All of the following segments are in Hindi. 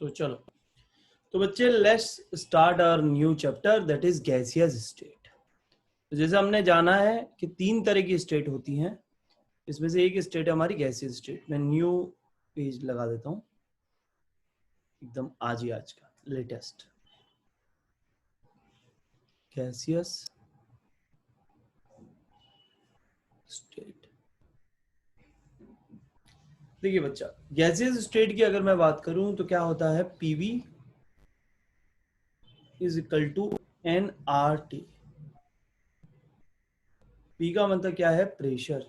तो चलो, तो बच्चे let's start our new chapter that is gaseous state. तो जैसे हमने जाना है कि 3 तरह की स्टेट होती हैं, इसमें से एक स्टेट है हमारी गैसियस स्टेट। मैं न्यू पेज लगा देता हूँ, एकदम आज ही आज का लेटेस्ट गैसियस स्टेट। देखिए बच्चा, गैसियस स्टेट की अगर मैं बात करूं तो क्या होता है, PV is equal to n R T. P का मतलब क्या है, प्रेशर।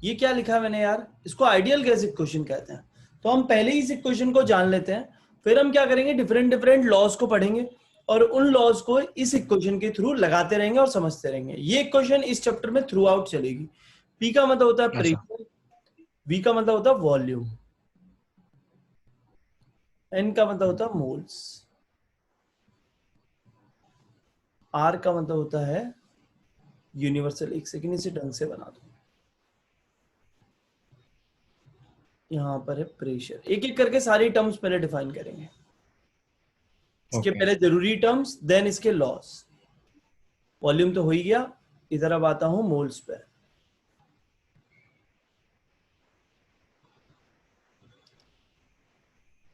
ये क्या लिखा है मैंने यार, इसको आइडियल गैस इक्वेशन कहते हैं। तो हम पहले ही इस इक्वेशन को जान लेते हैं, फिर हम क्या करेंगे, डिफरेंट डिफरेंट लॉज को पढ़ेंगे और उन लॉज को इस इक्वेशन के थ्रू लगाते रहेंगे और समझते रहेंगे। ये इक्वेशन इस चैप्टर में थ्रू आउट चलेगी। पी का मतलब होता है प्रेशर, वी का मतलब होता है वॉल्यूम, एन का मतलब होता है मोल्स, आर का मतलब होता है यूनिवर्सल। एक सेकेंड इसे ढंग से बना दो। यहां पर है प्रेशर। एक एक करके सारी टर्म्स पहले डिफाइन करेंगे। इसके पहले जरूरी टर्म्स, देन इसके लॉस। वॉल्यूम तो हो ही गया, इधर अब आता हूं मोल्स पे।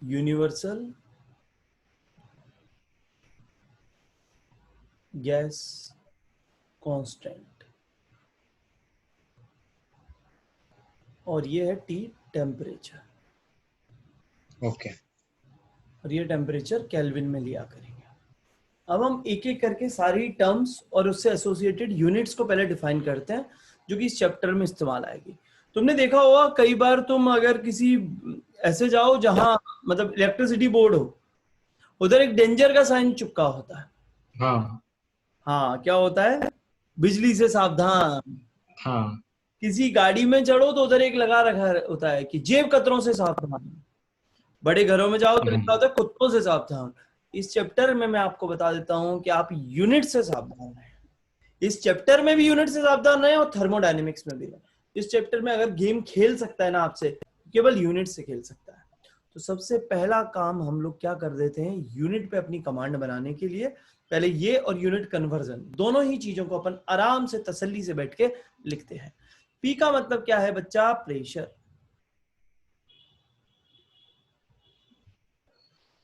यूनिवर्सल गैस कांस्टेंट, और ये है टी टेम्परेचर। ओके। और ये टेम्परेचर केल्विन में लिया करेंगे। अब हम एक एक करके सारी टर्म्स और उससे एसोसिएटेड यूनिट्स को पहले डिफाइन करते हैं, जो कि इस चैप्टर में इस्तेमाल आएगी। तुमने देखा होगा कई बार, तुम अगर किसी ऐसे जाओ जहां मतलब इलेक्ट्रिसिटी बोर्ड हो, उधर एक डेंजर का साइन चिपका होता है। हाँ हाँ, क्या होता है, बिजली से सावधान। हाँ। किसी गाड़ी में चढ़ो तो उधर एक लगा रखा होता है कि जेब कतरों से सावधान। बड़े घरों में जाओ तो लिखा होता है कुत्तों से सावधान। इस चैप्टर में मैं आपको बता देता हूं कि आप यूनिट से सावधान रहें। इस चैप्टर में भी यूनिट से सावधान रहें और थर्मोडायनेमिक्स में भी रहें। इस चैप्टर में अगर गेम खेल सकता है ना आपसे, केवल यूनिट से खेल सकता है। तो सबसे पहला काम हम लोग क्या कर देते हैं, यूनिट पे अपनी कमांड बनाने के लिए पहले ये और यूनिट कन्वर्जन, दोनों ही चीजों को अपन आराम से तसल्ली से बैठ के लिखते हैं। पी का मतलब क्या है बच्चा, प्रेशर।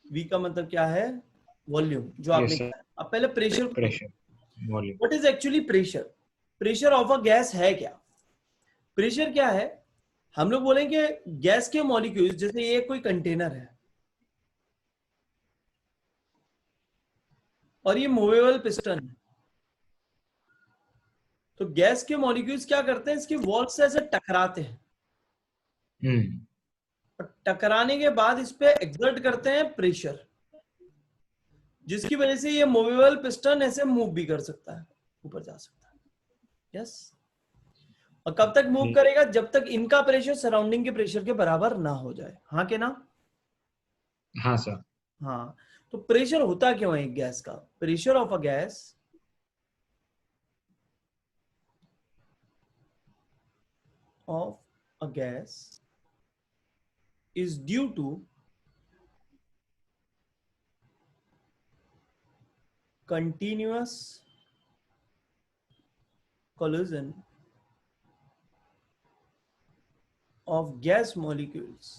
वी का मतलब क्या है, वॉल्यूम, जो आपने किया। अब पहले प्रेशर को, volume. What is actually pressure? Pressure of a gas है क्या? प्रेशर क्या है, हम लोग बोलेंगे गैस के मॉलिक्यूल्स, जैसे ये कोई कंटेनर है और ये मूवेबल पिस्टन है। तो गैस के मॉलिक्यूल्स क्या करते हैं, इसकी वॉल से ऐसे टकराते हैं और टकराने के बाद इस पे एक्सर्ट करते हैं प्रेशर, जिसकी वजह से ये मूवेबल पिस्टन ऐसे मूव भी कर सकता है, ऊपर जा सकता है। यस। और कब तक मूव करेगा, जब तक इनका प्रेशर सराउंडिंग के प्रेशर के बराबर ना हो जाए। हाँ के ना? हाँ सर। हाँ। तो प्रेशर होता क्यों है एक गैस का? Pressure of a gas is due to continuous collision of gas molecules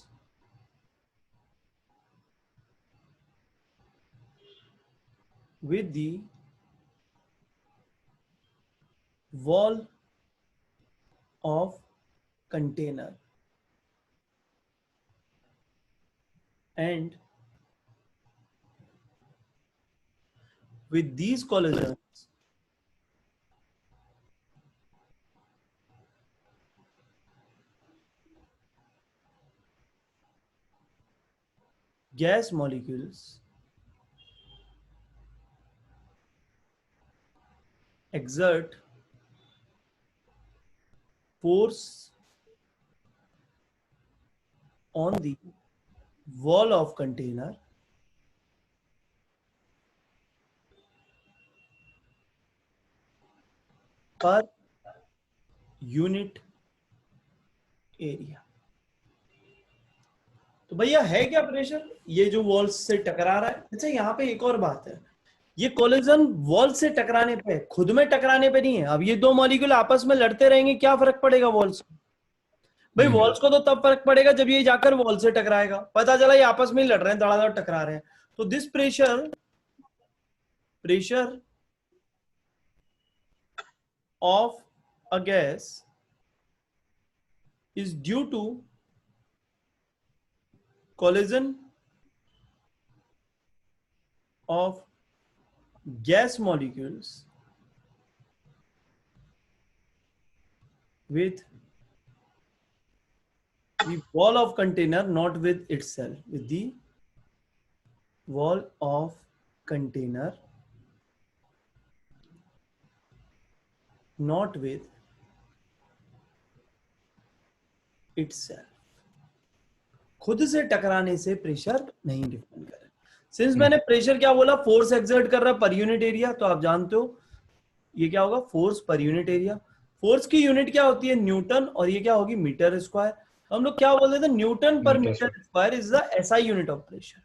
with the wall of container, and with these collisions gas molecules exert force on the wall of container per unit area। तो भैया है क्या प्रेशर, ये जो वॉल्स से टकरा रहा है। अच्छा यहाँ पे एक और बात है, ये कोलिजन वॉल से टकराने पे, खुद में टकराने पे नहीं है। अब ये दो मॉलिक्यूल आपस में लड़ते रहेंगे, क्या फर्क पड़ेगा वॉल्स को? भाई वॉल्स को तो तब फर्क पड़ेगा जब ये जाकर वॉल से टकराएगा, पता चला ये आपस में ही लड़ रहे हैं, धड़ाधड़ टकरा रहे हैं। तो this pressure of a gas is due to collision of gas molecules with the wall of container, not with itself, with the wall of container, not with itself. खुद से टकराने से प्रेशर नहीं डिफाइन कर रहे। सिंस मैंने प्रेशर क्या बोला, फोर्स एक्सर्ट कर रहा है पर यूनिट एरिया, तो आप जानते हो ये क्या होगा, force per unit area. Force की यूनिट क्या होती है, न्यूटन, और ये क्या होगी, मीटर स्क्वायर। हम लोग क्या बोलते थे, newton per metre square is the SI unit of pressure.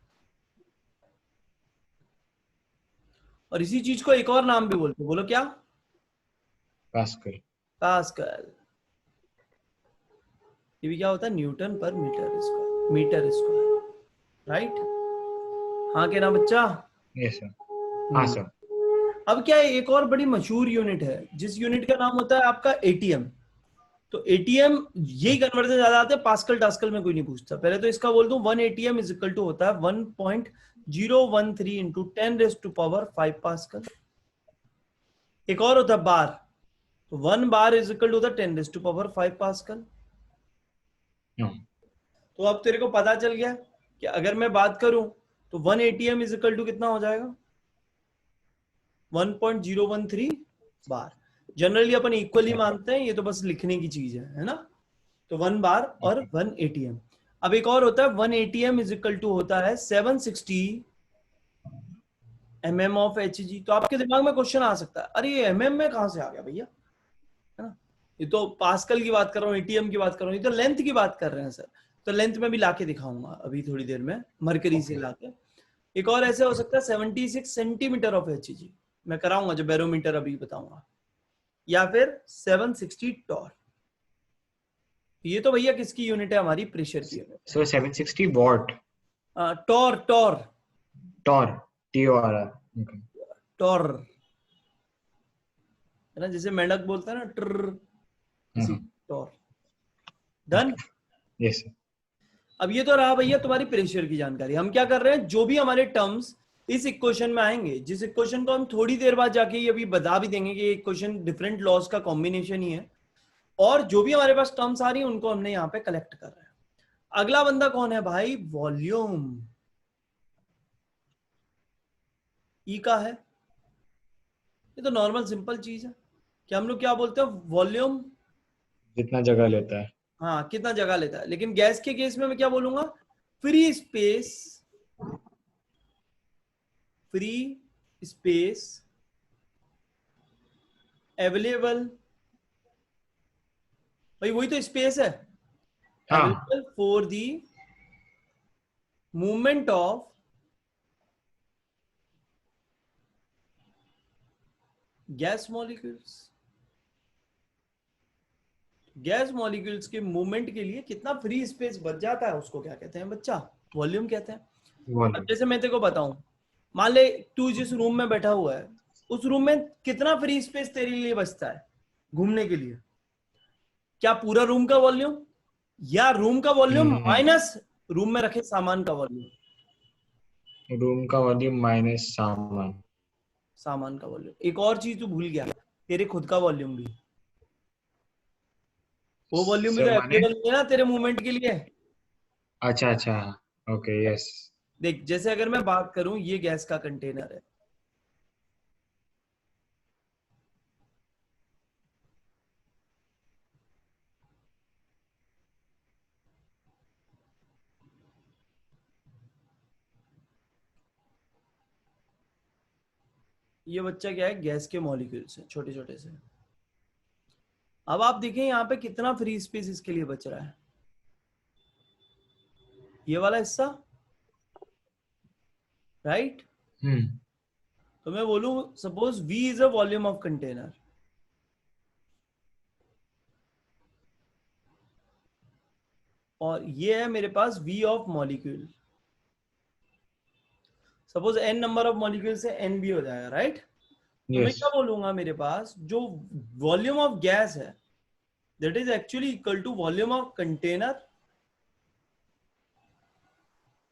और इसी चीज को एक और नाम भी बोलते हैं, बोलो क्या, पास्कल। पास्कल। ये भी क्या होता है, newton per metre square, metre square, right. हाँ के ना बच्चा? Yes sir. हाँ सर। अब क्या है, एक और बड़ी मशहूर यूनिट है जिस यूनिट का नाम होता है आपका एटीएम। तो एटीएम यही कन्वर्जन ज्यादा आते हैं, पास्कल टास्कल में कोई नहीं पूछता। पहले तो इसका बोल दूं, 1 एटीएम इज इक्वल टू होता है 1.013 इंटू 10⁵ पास्कल। एक और होता है बार, तो 1 बार इज इक्वल टू होता है 10⁵ पास्कल। तो अब तेरे को पता चल गया कि अगर मैं बात करूं तो 1 एटीएम इज इक्वल टू कितना हो जाएगा, 1.013 बार। जनरली अपन इक्वली मानते हैं, ये तो बस लिखने की चीज है ना। तो 1 बार और 1 एटीएम। अब एक और होता है 1 एटीएम इज इक्वल टू होता है 760 mm ऑफ Hg। तो आपके दिमाग में क्वेश्चन आ सकता है, अरे ये mm में कहां से आ गया भैया, है ना। ये तो पास्कल की बात कर रहा हूँ, एटीएम की बात कर रहा हूँ, ये तो लेंथ की बात कर रहे हैं सर। तो लेंथ में भी लाके दिखाऊंगा अभी थोड़ी देर में, मरकरी से लाके। एक और ऐसे हो सकता है 76 सेंटीमीटर ऑफ Hg, मैं कराऊंगा जब बैरोमीटर अभी बताऊंगा, या फिर 760 टॉर। ये तो भैया किसकी यूनिट है, हमारी प्रेशर की unit. So 760 what. Torr, torr, torr, TOR। Torr, है ना, जैसे मेंढक बोलता है ना ट्र, इसी टॉर। डन। यस। अब ये तो रहा भैया तुम्हारी प्रेशर की जानकारी। हम क्या कर रहे हैं, जो भी हमारे टर्म्स इस इक्वेशन में आएंगे, जिस इक्वेशन को हम थोड़ी देर बाद जाके ये अभी बता भी देंगे कि ये इक्वेशन डिफरेंट लॉज का कॉम्बिनेशन ही है, और जो भी हमारे पास टर्म्स आ रही है उनको हमने यहाँ पे कलेक्ट कर रहे हैं। अगला बंदा कौन है भाई, वॉल्यूम। ई का है, ये तो नॉर्मल सिंपल चीज है कि हम लोग क्या बोलते हैं, वॉल्यूम जितना जगह लेता है। हाँ, कितना जगह लेता है। लेकिन गैस के केस में मैं क्या बोलूंगा, free space, free space available. भाई वही तो स्पेस है, available for the movement of gas molecules. Gas molecules के मूवमेंट के लिए कितना फ्री स्पेस बच जाता है, उसको क्या कहते हैं बच्चा, वॉल्यूम कहते हैं। अब जैसे मैं तेरे को बताऊं, मान ले तू जिस रूम में बैठा हुआ है, उस रूम में कितना फ्री स्पेस तेरे लिए बचता है घूमने के लिए, क्या पूरा रूम का वॉल्यूम, या रूम का वॉल्यूम माइनस रूम में रखे सामान का वॉल्यूम? रूम का वॉल्यूम माइनस सामान, सामान का वॉल्यूम। एक और चीज तू भूल गया, तेरे खुद का वॉल्यूम भी, वो वॉल्यूम भी तो अवेलेबल है ना तेरे मूवमेंट के लिए। अच्छा अच्छा, ओके, यस। देख जैसे अगर मैं बात करूं, ये गैस का कंटेनर है, ये बच्चा क्या है, गैस के मॉलिक्यूल्स है छोटे छोटे से। अब आप देखें यहाँ पे कितना फ्री स्पेस इसके लिए बच रहा है, ये वाला हिस्सा, राइट? तो मैं बोलूं suppose V is a volume of container, और ये है मेरे पास V of molecule. Suppose n number of molecule से n भी हो जाएगा, राइट? तो मैं यस क्या बोलूंगा, मेरे पास जो वॉल्यूम ऑफ गैस है that is actually equal to volume of container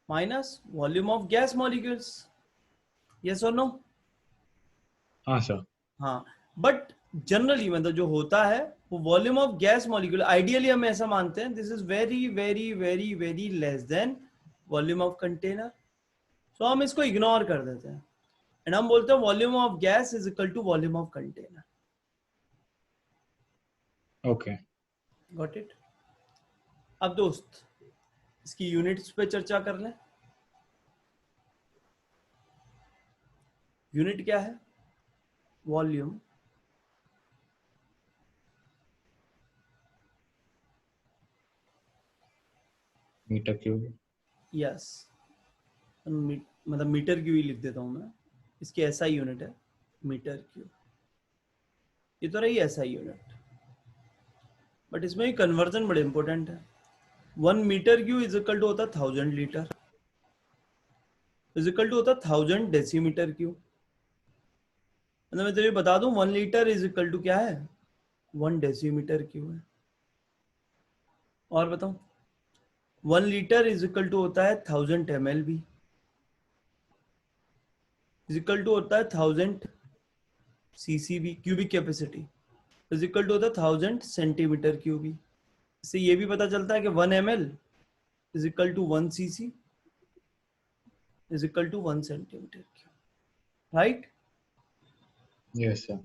minus volume of gas molecules. Yes और नो? हाँ सर हाँ, बट जनरली मतलब जो होता है वो volume of gas molecule, ideally हम ऐसा मानते हैं this is very very very very less than volume of container, so हम इसको इग्नोर कर देते हैं एंड हम बोलते हैं volume of gas is equal to volume of container. Okay got it? अब दोस्त इसकी यूनिट्स पे चर्चा कर लें। यूनिट क्या है? वॉल्यूम मीटर क्यूब यस, मतलब मीटर क्यूब ही लिख देता हूं मैं, इसकी ऐसा यूनिट है मीटर क्यूब। ये तो रही ऐसा यूनिट, बट इसमें भी कन्वर्जन बड़े इंपॉर्टेंट है। 1 metre cube is equal to होता है 1000 लीटर, इज इक्वल टू होता है 1000 डेसीमीटर क्यूब। मतलब मैं तुझे बता दूं 1 लीटर इज इक्वल टू क्या है? 1 डेसीमीटर क्यूब है। और बताऊं 1 लीटर इज इक्वल टू होता है 1000 ml भी, इज इक्वल टू होता है 1000 सीसी भी, cubic capacity is equal to होता है 1000 सेंटीमीटर क्यूब भी। इससे ये भी पता चलता है कि 1 ml is equal to 1 CC is equal to 1 centimetre cube, right? Yes sir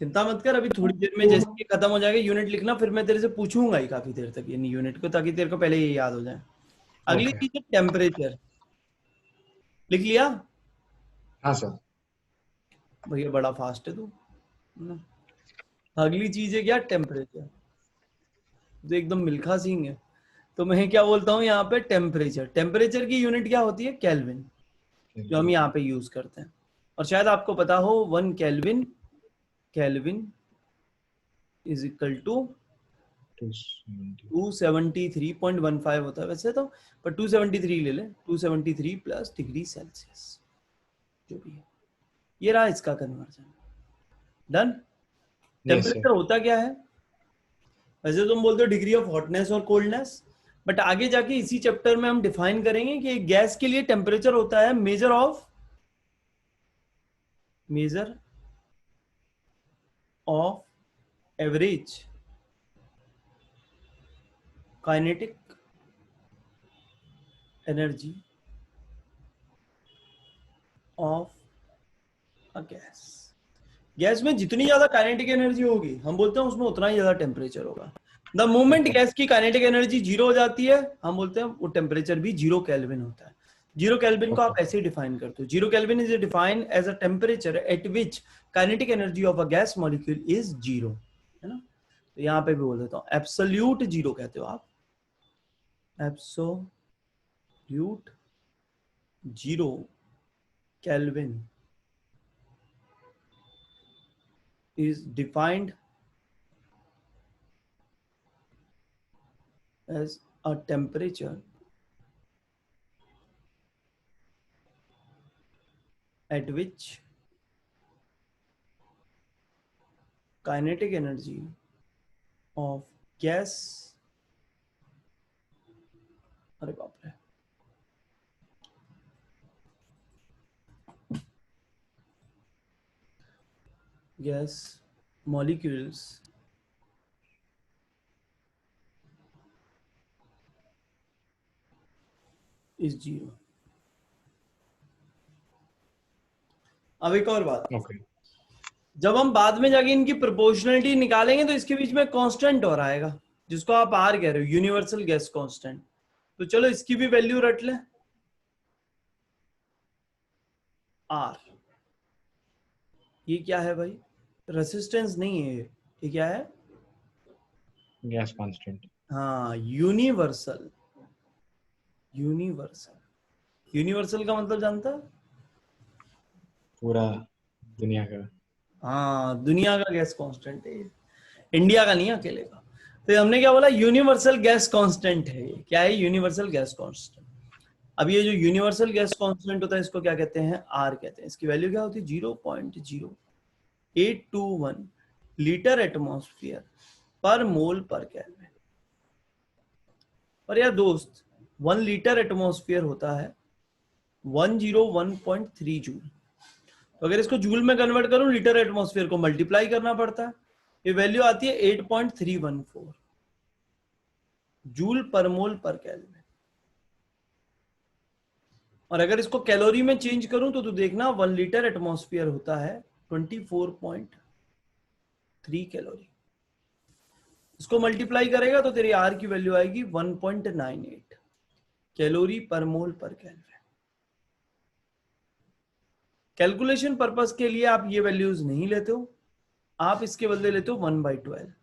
चिंता मत कर, अभी थोड़ी देर में जैसे ये खत्म हो जाएगा यूनिट लिखना, फिर मैं तेरे से पूछूंगा ही काफी देर तक यानी यूनिट को, ताकि तेरे को पहले ये याद हो जाए। अगली ओके चीज है टेम्परेचर। लिख लिया? हाँ सर भैया बड़ा फास्ट है तू ना। अगली चीज है क्या? टेम्परेचर। जो एकदम मिल्खा सिंह है, तो मैं क्या बोलता हूँ यहाँ पे टेम्परेचर। टेम्परेचर की यूनिट क्या होती है? केल्विन, जो हम यहाँ पे यूज करते हैं। और शायद आपको पता हो 1 kelvin, kelvin is equal to 273.15 होता है वैसे तो, पर 273 ले ले, 273 प्लस डिग्री सेल्सियस जो भी है। ये रहा इसका conversion. Done? Yes temperature sir होता क्या है? वैसे तुम बोलते हो डिग्री ऑफ हॉटनेस और कोल्डनेस, बट आगे जाके इसी चैप्टर में हम डिफाइन करेंगे कि गैस के लिए टेम्परेचर होता है measure of average kinetic energy of a gas. Gas में जितनी ज्यादा काइनेटिक एनर्जी होगी हम बोलते हैं उसमें उतना ही ज्यादा टेम्परेचर होगा। द मोमेंट गैस की काइनेटिक एनर्जी जीरो हो जाती है हम बोलते हैं वो टेम्परेचर भी 0 केल्विन होता है। 0 केल्विन को आप ऐसे ही डिफाइन करते हो, 0 kelvin is defined as a temperature at which kinetic energy of a gas molecule is 0, है ना? तो यहाँ पे भी बोल देता हूँ एब्सोल्यूट 0 कहते हो आप, absolute 0 kelvin is defined as a temperature at which kinetic energy of gas, अरे बाप रे, gas molecules is 0। अब एक और बात, ओके जब हम बाद में जाके इनकी प्रोपोर्शनलिटी निकालेंगे तो इसके बीच में कांस्टेंट और आएगा जिसको आप आर कह रहे हो, यूनिवर्सल गैस कांस्टेंट। तो चलो इसकी भी वैल्यू रट लें, आर। ये क्या है भाई? रेसिस्टेंस नहीं है, ये क्या है? गैस कांस्टेंट हाँ, यूनिवर्सल यूनिवर्सल, यूनिवर्सल का मतलब जानता है? पूरा दुनिया का। हाँ, दुनिया का गैस कांस्टेंट है, इंडिया का नहीं अकेले का। तो हमने क्या बोला, यूनिवर्सल गैस कांस्टेंट है। क्या है यूनिवर्सल गैस कांस्टेंट? अब ये जो यूनिवर्सल गैस कांस्टेंट होता है इसको क्या कहते हैं? आर कहते हैं। इसकी वैल्यू क्या होती है? 0.0821 लीटर एटमॉस्फेयर पर मोल पर केल्विन। पर यार दोस्त, 1 लीटर एटमॉस्फेयर होता है 101.3 जूल। तो अगर इसको जूल में कन्वर्ट करूं, लीटर एटमॉस्फेयर को मल्टीप्लाई करना पड़ता है। ये वैल्यू आती है 8.314 जूल पर मोल पर केल्विन। और अगर इसको कैलोरी में चेंज करूं तो देखना 1 लीटर एटमॉस्फेयर होता है 24.3 कैलोरी। इसको मल्टीप्लाई करेगा तो तेरी आर की वैल्यू आएगी 1.98 कैलोरी पर मोल पर केल्विन। कैलकुलेशन पर्पस के लिए आप ये वैल्यूज नहीं लेते हो, आप इसके बदले लेते हो 1/12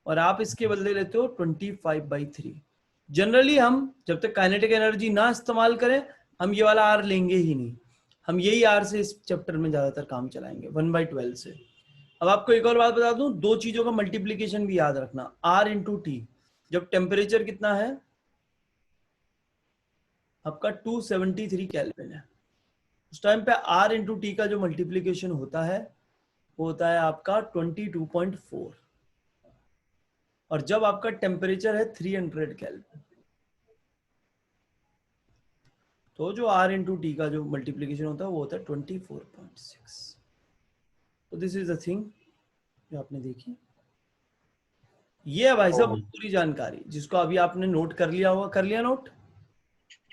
और आप इसके बदले लेते हो 25/3। जनरली हम जब तक काइनेटिक एनर्जी ना इस्तेमाल करें हम ये वाला आर लेंगे ही नहीं। हम यही आर से इस चैप्टर में ज्यादातर काम चलाएंगे 1/12 से। अब आपको एक और बात बता दूं, दो चीजों का मल्टीप्लीकेशन भी याद रखना, आर इंटू टी। जब टेम्परेचर कितना है आपका 273 केल्विन है, उस टाइम पे आर इंटू टी का जो मल्टीप्लीकेशन होता है वो होता है आपका 22.4। और जब आपका टेम्परेचर है 300 केल्विन तो जो आर इंटू टी का जो मल्टीप्लीकेशन होता है वो होता है 24.6। तो दिस इज द थिंग जो आपने देखी। ये है भाई साहब पूरी जानकारी, जिसको अभी आपने नोट कर लिया होगा। कर लिया नोट?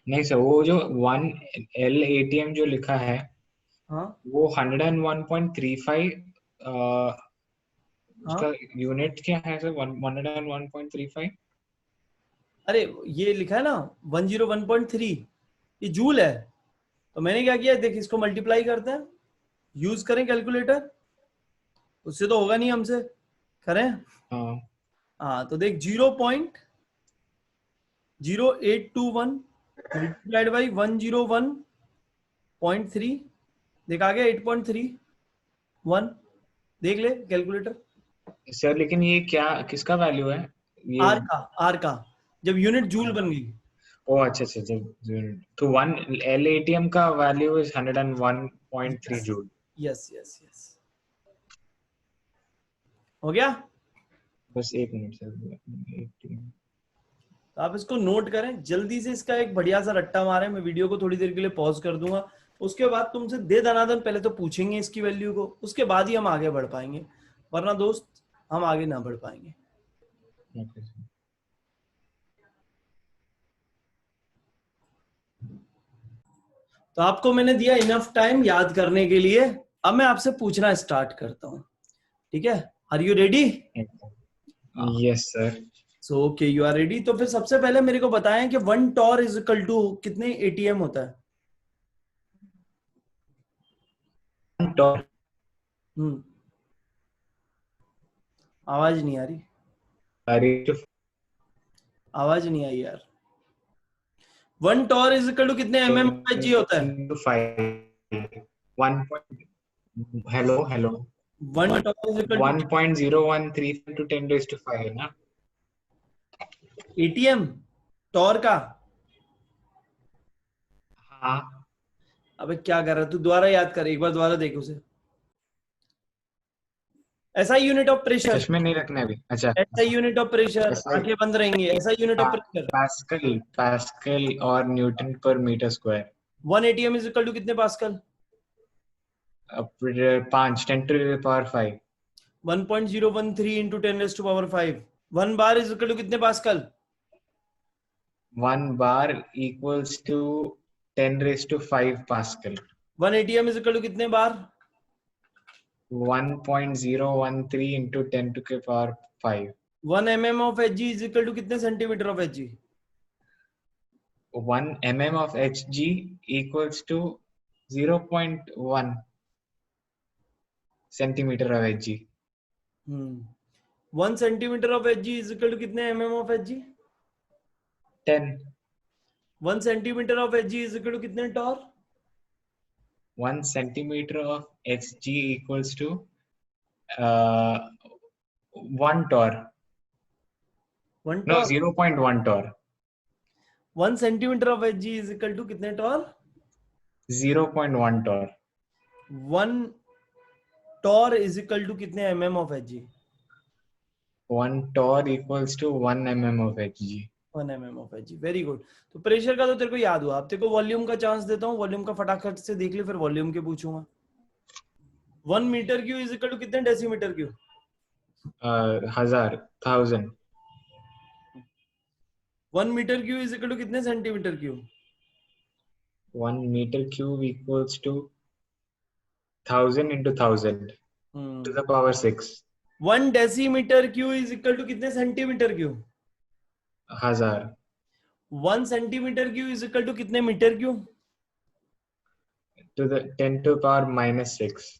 नहीं सर, वो जो 1 LATM जो लिखा है हाँ वो 101.35 हाँ। उसका यूनिट क्या है सर? 101.35। अरे ये लिखा है ना 101.3, ये जूल है। तो मैंने क्या किया, देख इसको मल्टीप्लाई करते हैं, यूज करें कैलकुलेटर, उससे तो होगा नहीं हमसे, करें? हाँ हाँ तो देख 0.0821 मल्टीप्लाइड बाई 101.3, देख आ गया 8.31। देख ले कैलकुलेटर। सर, लेकिन ये क्या किसका वैल्यू है ये? आर का जब यूनिट जूल बन गई। ओ अच्छा अच्छा, तो 1 LATM का value is 101.3 joule. Yes yes yes, हो गया। बस एक मिनट सर। तो आप इसको नोट करें जल्दी से, इसका एक बढ़िया सा रट्टा मारें। मैं वीडियो को थोड़ी देर के लिए पॉज कर दूंगा, उसके बाद तुमसे दे दनादन पहले तो पूछेंगे इसकी वैल्यू को, उसके बाद ही हम आगे बढ़ पाएंगे, वरना दोस्त हम आगे ना बढ़ पाएंगे। Okay sir. तो आपको मैंने दिया इनफ टाइम याद करने के लिए। अब मैं आपसे पूछना स्टार्ट करता हूं, ठीक है? Are you ready? Yes sir. So okay, you are ready. तो फिर सबसे पहले मेरे को बताएं कि 1 टॉर इज इक्वल टू कितने एटीएम होता है? हम्म, आवाज नहीं आ रही, आवाज नहीं आई यार। 1 टॉर इज इक्वल टू कितने mmHg होता है? Hello hello. 1 torr is equal to 1.013 to 10⁵ है ना? एटीएम टॉर का। हाँ। अबे क्या कर रहा है तू, दोबारा याद कर, एक बार दोबारा देख उसे। ऐसा यूनिट ऑफ प्रेशर, चश्मे नहीं रखने अभी? अच्छा। ऐसा यूनिट ऑफ प्रेशर, ऐसा ही। आंखें बंद रहेंगी, ऐसा unit of pressure. Pascal pascal और newton per metre square. 1 ATM is equal to कितने pascal? 5 10⁵ 1.013 into 10⁵. 1 bar is equal to कितने pascal? 1 bar equals to 10⁵ pascal. 1 ATM is equal to कितने bar? 1.013 into 10⁵. 1 mm of Hg is equal to कितने centimetre of Hg? 1 mm of Hg equals to 0.1 centimeter of Hg. 1 centimetre of Hg is equal to कितने mm of Hg? 10. 1 centimetre of Hg is equal to कितने torr? 1 centimeter of Hg equals to 1 torr. 1 No, torr? 0.1 torr. 1 centimetre of Hg is equal to कितने torr? 0.1 torr. 1 torr is equal to कितने mm of Hg? 1 torr equals to 1 mm of Hg. 1 mm of Hg, very good. तो प्रेशर का तो तेरे को याद हुआ, अब तेरे को वॉल्यूम का चांस देता हूँ, वॉल्यूम का फटाफट से देख ले, फिर वॉल्यूम के पूछूंगा। 1 metre cube is equal to कितने decimetre cube? 1000. 1 metre cube is equal to कितने centimetre cube? 1 meter cube equals to 1000 into 1000 to the power 6. 1 decimetre cube is equal to कितने centimetre cube? 1000. 1 centimetre cube is equal to कितने metre cube? To the 10 to the power minus 6.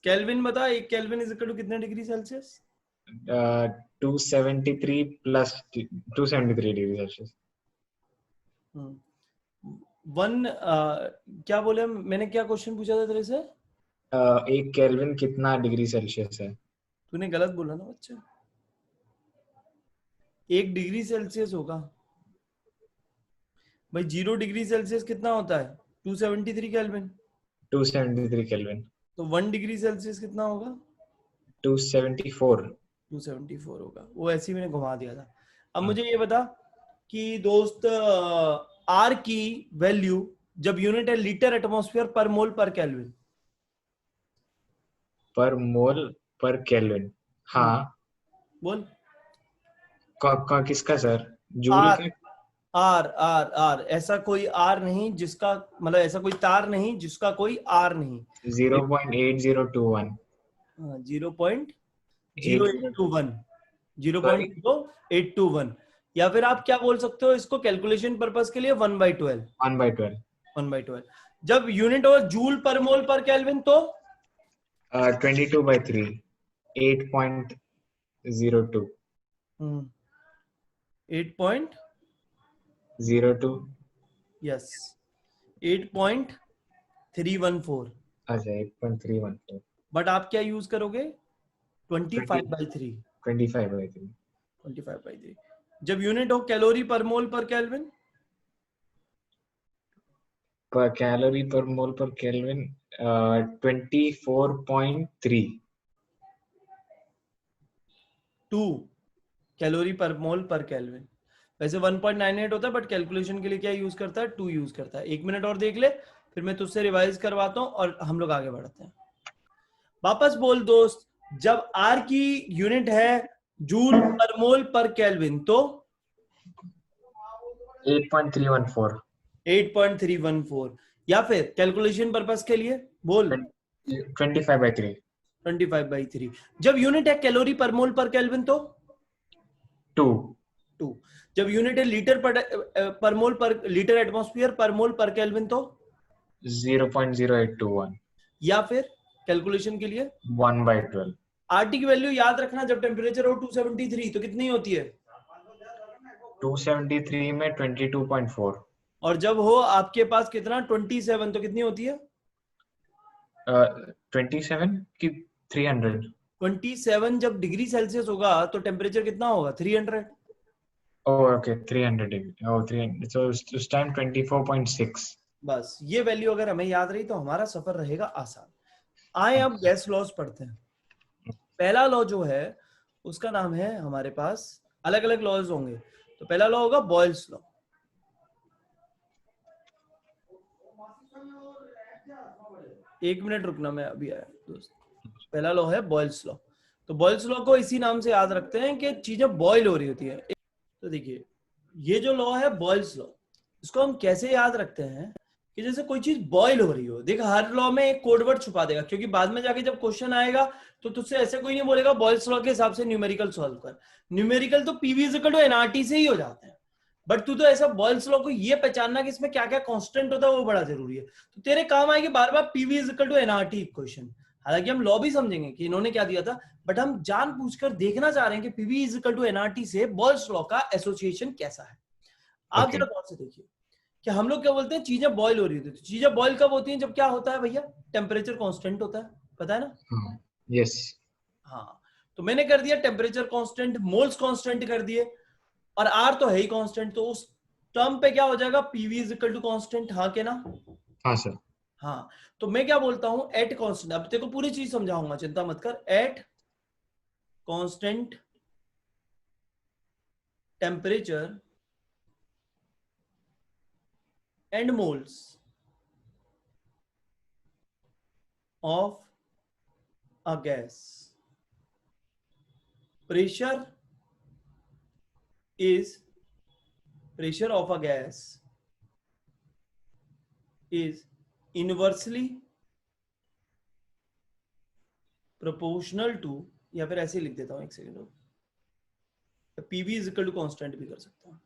Kelvin बता, 1 केल्विन इज इक्वल टू कितने degree Celsius? 273 plus 273 degree Celsius. 1 क्या बोले हम? मैंने क्या क्वेश्चन पूछा था तेरे से? 1 केल्विन कितना डिग्री सेल्सियस है? तूने गलत बोला ना बच्चा, 1 डिग्री सेल्सियस होगा भाई। 0 डिग्री सेल्सियस कितना होता है? 273 केल्विन। 273 केल्विन। तो 1 डिग्री सेल्सियस कितना होगा? 274 होगा। वो ऐसे ही मैंने घुमा दिया था। अब मुझे ये बता कि दोस्त आर की वैल्यू जब यूनिट है लीटर एटमॉस्फेयर पर मोल पर केल्विन। पर मोल पर केल्विन। हाँ बोल। किसका सर? जूल आर का? आर आर आर ऐसा कोई आर नहीं जिसका मतलब ऐसा कोई तार नहीं जिसका कोई आर नहीं। 0.8021 0.0821 या फिर आप क्या बोल सकते हो इसको कैलकुलेशन पर्पस के लिए 1/12 जब यूनिट हो जूल पर मोल पर केल्विन तो 22/3 8.02 8.02 यस 8.314। अच्छा 8.314 बट आप क्या यूज करोगे 25/3 25/3 जब यूनिट हो कैलोरी पर मोल पर केल्विन पर कैलोरी पर मोल पर केल्विन 24.3 2 कैलोरी पर मोल पर केल्विन। वैसे 1.98 होता है बट कैलकुलेशन के लिए क्या यूज करता है 2 यूज करता है। 1 मिनट और देख ले फिर मैं तुझसे रिवाइज करवाता हूं और हम लोग आगे बढ़ते हैं। वापस बोल दोस्त, जब आर की यूनिट है जूल पर मोल पर केल्विन तो 8.314 या फिर कैलकुलेशन पर्पस के लिए बोल 25/3 जब यूनिट है कैलोरी पर मोल पर केल्विन तो 2 जब यूनिट है लीटर पर मोल पर लीटर एटमॉस्फेयर पर मोल पर केल्विन तो 0.0821 या फिर कैलकुलेशन के लिए 1/12 आरटी की वैल्यू याद रखना जब टेम्परेचर हो 273 तो कितनी होती है 273 में 22.4 और जब हो आपके पास कितना 27 तो कितनी होती है 27 की 300 27 जब डिग्री सेल्सियस होगा तो टेम्परेचर कितना होगा 300 ओके 300 डिग्री 300 so उस टाइम 24.6 बस ये वैल्यू अगर हमें याद रही तो हमारा सफर रहेगा आसान। आए अब गैस लॉज पढ़ते हैं। पहला लॉ जो है उसका नाम है हमारे पास अलग अलग लॉज होंगे तो पहला लॉ होगा बॉयल्स लॉ। एक मिनट रुकना मैं अभी आया दोस्त। पहला लॉ है बॉयल्स लॉ। तो बॉयल्स लॉ को इसी नाम से याद रखते हैं कि चीजें बॉयल हो रही होती है। तो देखिए ये जो लॉ है बॉयल्स लॉ इसको हम कैसे याद रखते हैं कि जैसे कोई चीज बॉयल हो रही हो। देख हर लॉ में एक कोडवर्ड छुपा देगा क्योंकि बाद में जाके जब क्वेश्चन आएगा तो तुझसे ऐसे कोई नहीं बोलेगा बॉयल्स लॉ के हिसाब से न्यूमेरिकल सॉल्व कर। न्यूमेरिकल तो पीवी = एनआरटी से ही हो जाते हैं बट तू तो ऐसा बॉयल्स लॉ को ये पहचानना कि इसमें क्या क्या कांस्टेंट होता है वो बड़ा जरूरी है। तो तेरे काम आएगी बार बार पीवी = एनआरटी इक्वेशन। हालांकि हम लॉ भी समझेंगे कि इन्होंने क्या दिया था बट हम जानबूझकर देखना चाह रहे हैं कि पीवी = एनआरटी से बॉयल्स लॉ का एसोसिएशन कैसा है। आप जरा गौर से देखिए कि हम लोग क्या बोलते हैं, चीजें बॉयल हो रही थी। तो चीजें बॉयल कब होती हैं, जब क्या होता है भैया, टेम्परेचर कांस्टेंट होता है, पता है ना? हाँ, यस। हाँ, तो मैंने कर दिया टेम्परेचर कांस्टेंट, मोल्स कांस्टेंट कर दिए, और आर तो है ही कांस्टेंट, तो उस टर्म पे क्या हो जाएगा, PV is equal to constant, हाँ के ना? हाँ सर। हाँ, तो मैं क्या बोलता हूं, एट कांस्टेंट, अब तेरे को पूरी चीज समझाऊंगा, चिंता मत कर। At constant temperature and moles of a gas, pressure is pressure of a gas is inversely proportional to, या फिर ऐसे लिख देता हूं, एक second, PV is equal to constant भी कर सकता हूं,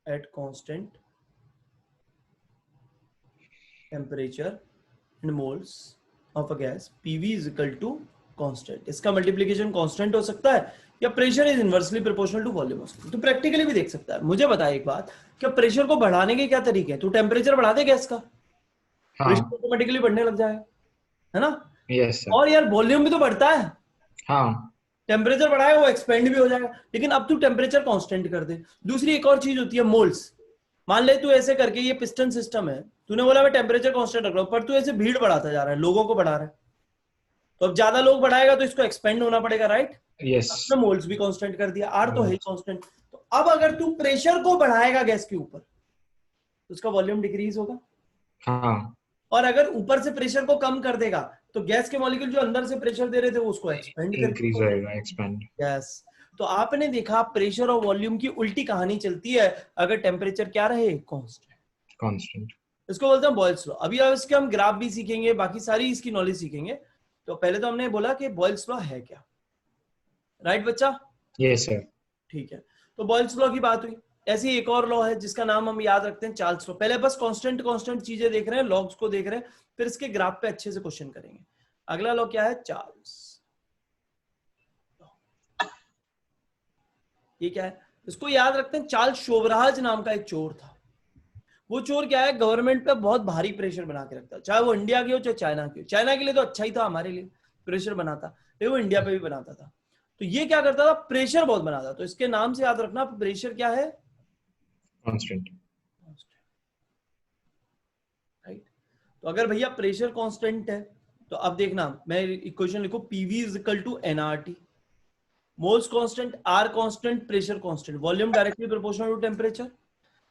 at constant temperature and moles of a gas, PV is equal to constant. इसका मल्टीप्लीकेशन कांस्टेंट हो सकता है, या pressure is inversely proportional to volume हो सकता है। तो प्रैक्टिकली भी देख सकता है। मुझे बता एक बात, क्या प्रेशर को बढ़ाने के क्या तरीके हैं? तू टेम्परेचर बढ़ा दे गैस का, प्रेशर हाँ, ऑटोमेटिकली बढ़ने लग जाएगा, है ना? Yes sir. और यार वॉल्यूम भी तो बढ़ता है, हाँ, टेम्परेचर बढ़ाएगा वो एक्सपेंड भी हो जाएगा। लेकिन अब तू टेम्परेचर कांस्टेंट कर दे। दूसरी एक और चीज होती है, मोल्स। मान ले तू ऐसे करके, ये पिस्टन सिस्टम है, तूने बोला मैं टेम्परेचर कांस्टेंट रख रहा हूं, पर तू ऐसे भीड़ बढ़ाता जा रहा है, लोगों को बढ़ा रहा है, तो अब ज्यादा लोग बढ़ाएगा तो इसको एक्सपेंड होना पड़ेगा, राइट? यस। अपने मोल्स भी कांस्टेंट कर दिया, आर तो है ही कांस्टेंट। तो अब अगर तू प्रेशर को बढ़ाएगा गैस के ऊपर, तो उसका वॉल्यूम डिक्रीज होगा, हाँ, और अगर ऊपर से प्रेशर को कम कर देगा, तो गैस के मॉलिक्यूल जो अंदर से प्रेशर दे रहे थे वो उसको एक्सपेंड इंक्रीज करके, होएगा, एक्सपेंड। यस। तो आपने देखा प्रेशर और वॉल्यूम की उल्टी कहानी चलती है अगर टेम्परेचर क्या रहे, कांस्टेंट। कांस्टेंट। इसको बोलते हैं बॉयल्स लॉ। अभी इसके हम ग्राफ भी सीखेंगे, बाकी सारी इसकी नॉलेज सीखेंगे। तो पहले तो हमने बोला कि बॉयल्स लॉ है क्या, राइट बच्चा? Yes sir. ठीक है, तो बॉयल्स लॉ की बात हुई। ऐसी एक और लॉ है जिसका नाम हम याद रखते हैं, चार्ल्स लॉ। पहले बस कांस्टेंट कांस्टेंट चीजें देख रहे हैं, लॉग्स को देख रहे हैं, फिर इसके ग्राफ पे अच्छे से क्वेश्चन करेंगे। अगला लॉ क्या है, चार्ल्स। ये क्या है, इसको याद रखते हैं। चार्ल्स शोवराज नाम का एक चोर था। वो चोर क्या है, गवर्नमेंट पे बहुत भारी प्रेशर बना के रखता, चाहे वो इंडिया की हो चाहे चाइना की हो। चाइना के लिए तो अच्छा ही था, हमारे लिए प्रेशर बनाता, लेकिन वो इंडिया पे भी बनाता था। तो ये क्या करता था, प्रेशर बहुत बनाता। तो इसके नाम से याद रखना, प्रेशर क्या है, कांस्टेंट। राइट? तो अगर भैया प्रेशर कांस्टेंट है, तो अब देखना, मैं इक्वेशन लिखूं, PV is equal to NRT, moles constant, R constant, pressure constant, volume directly proportional to temperature.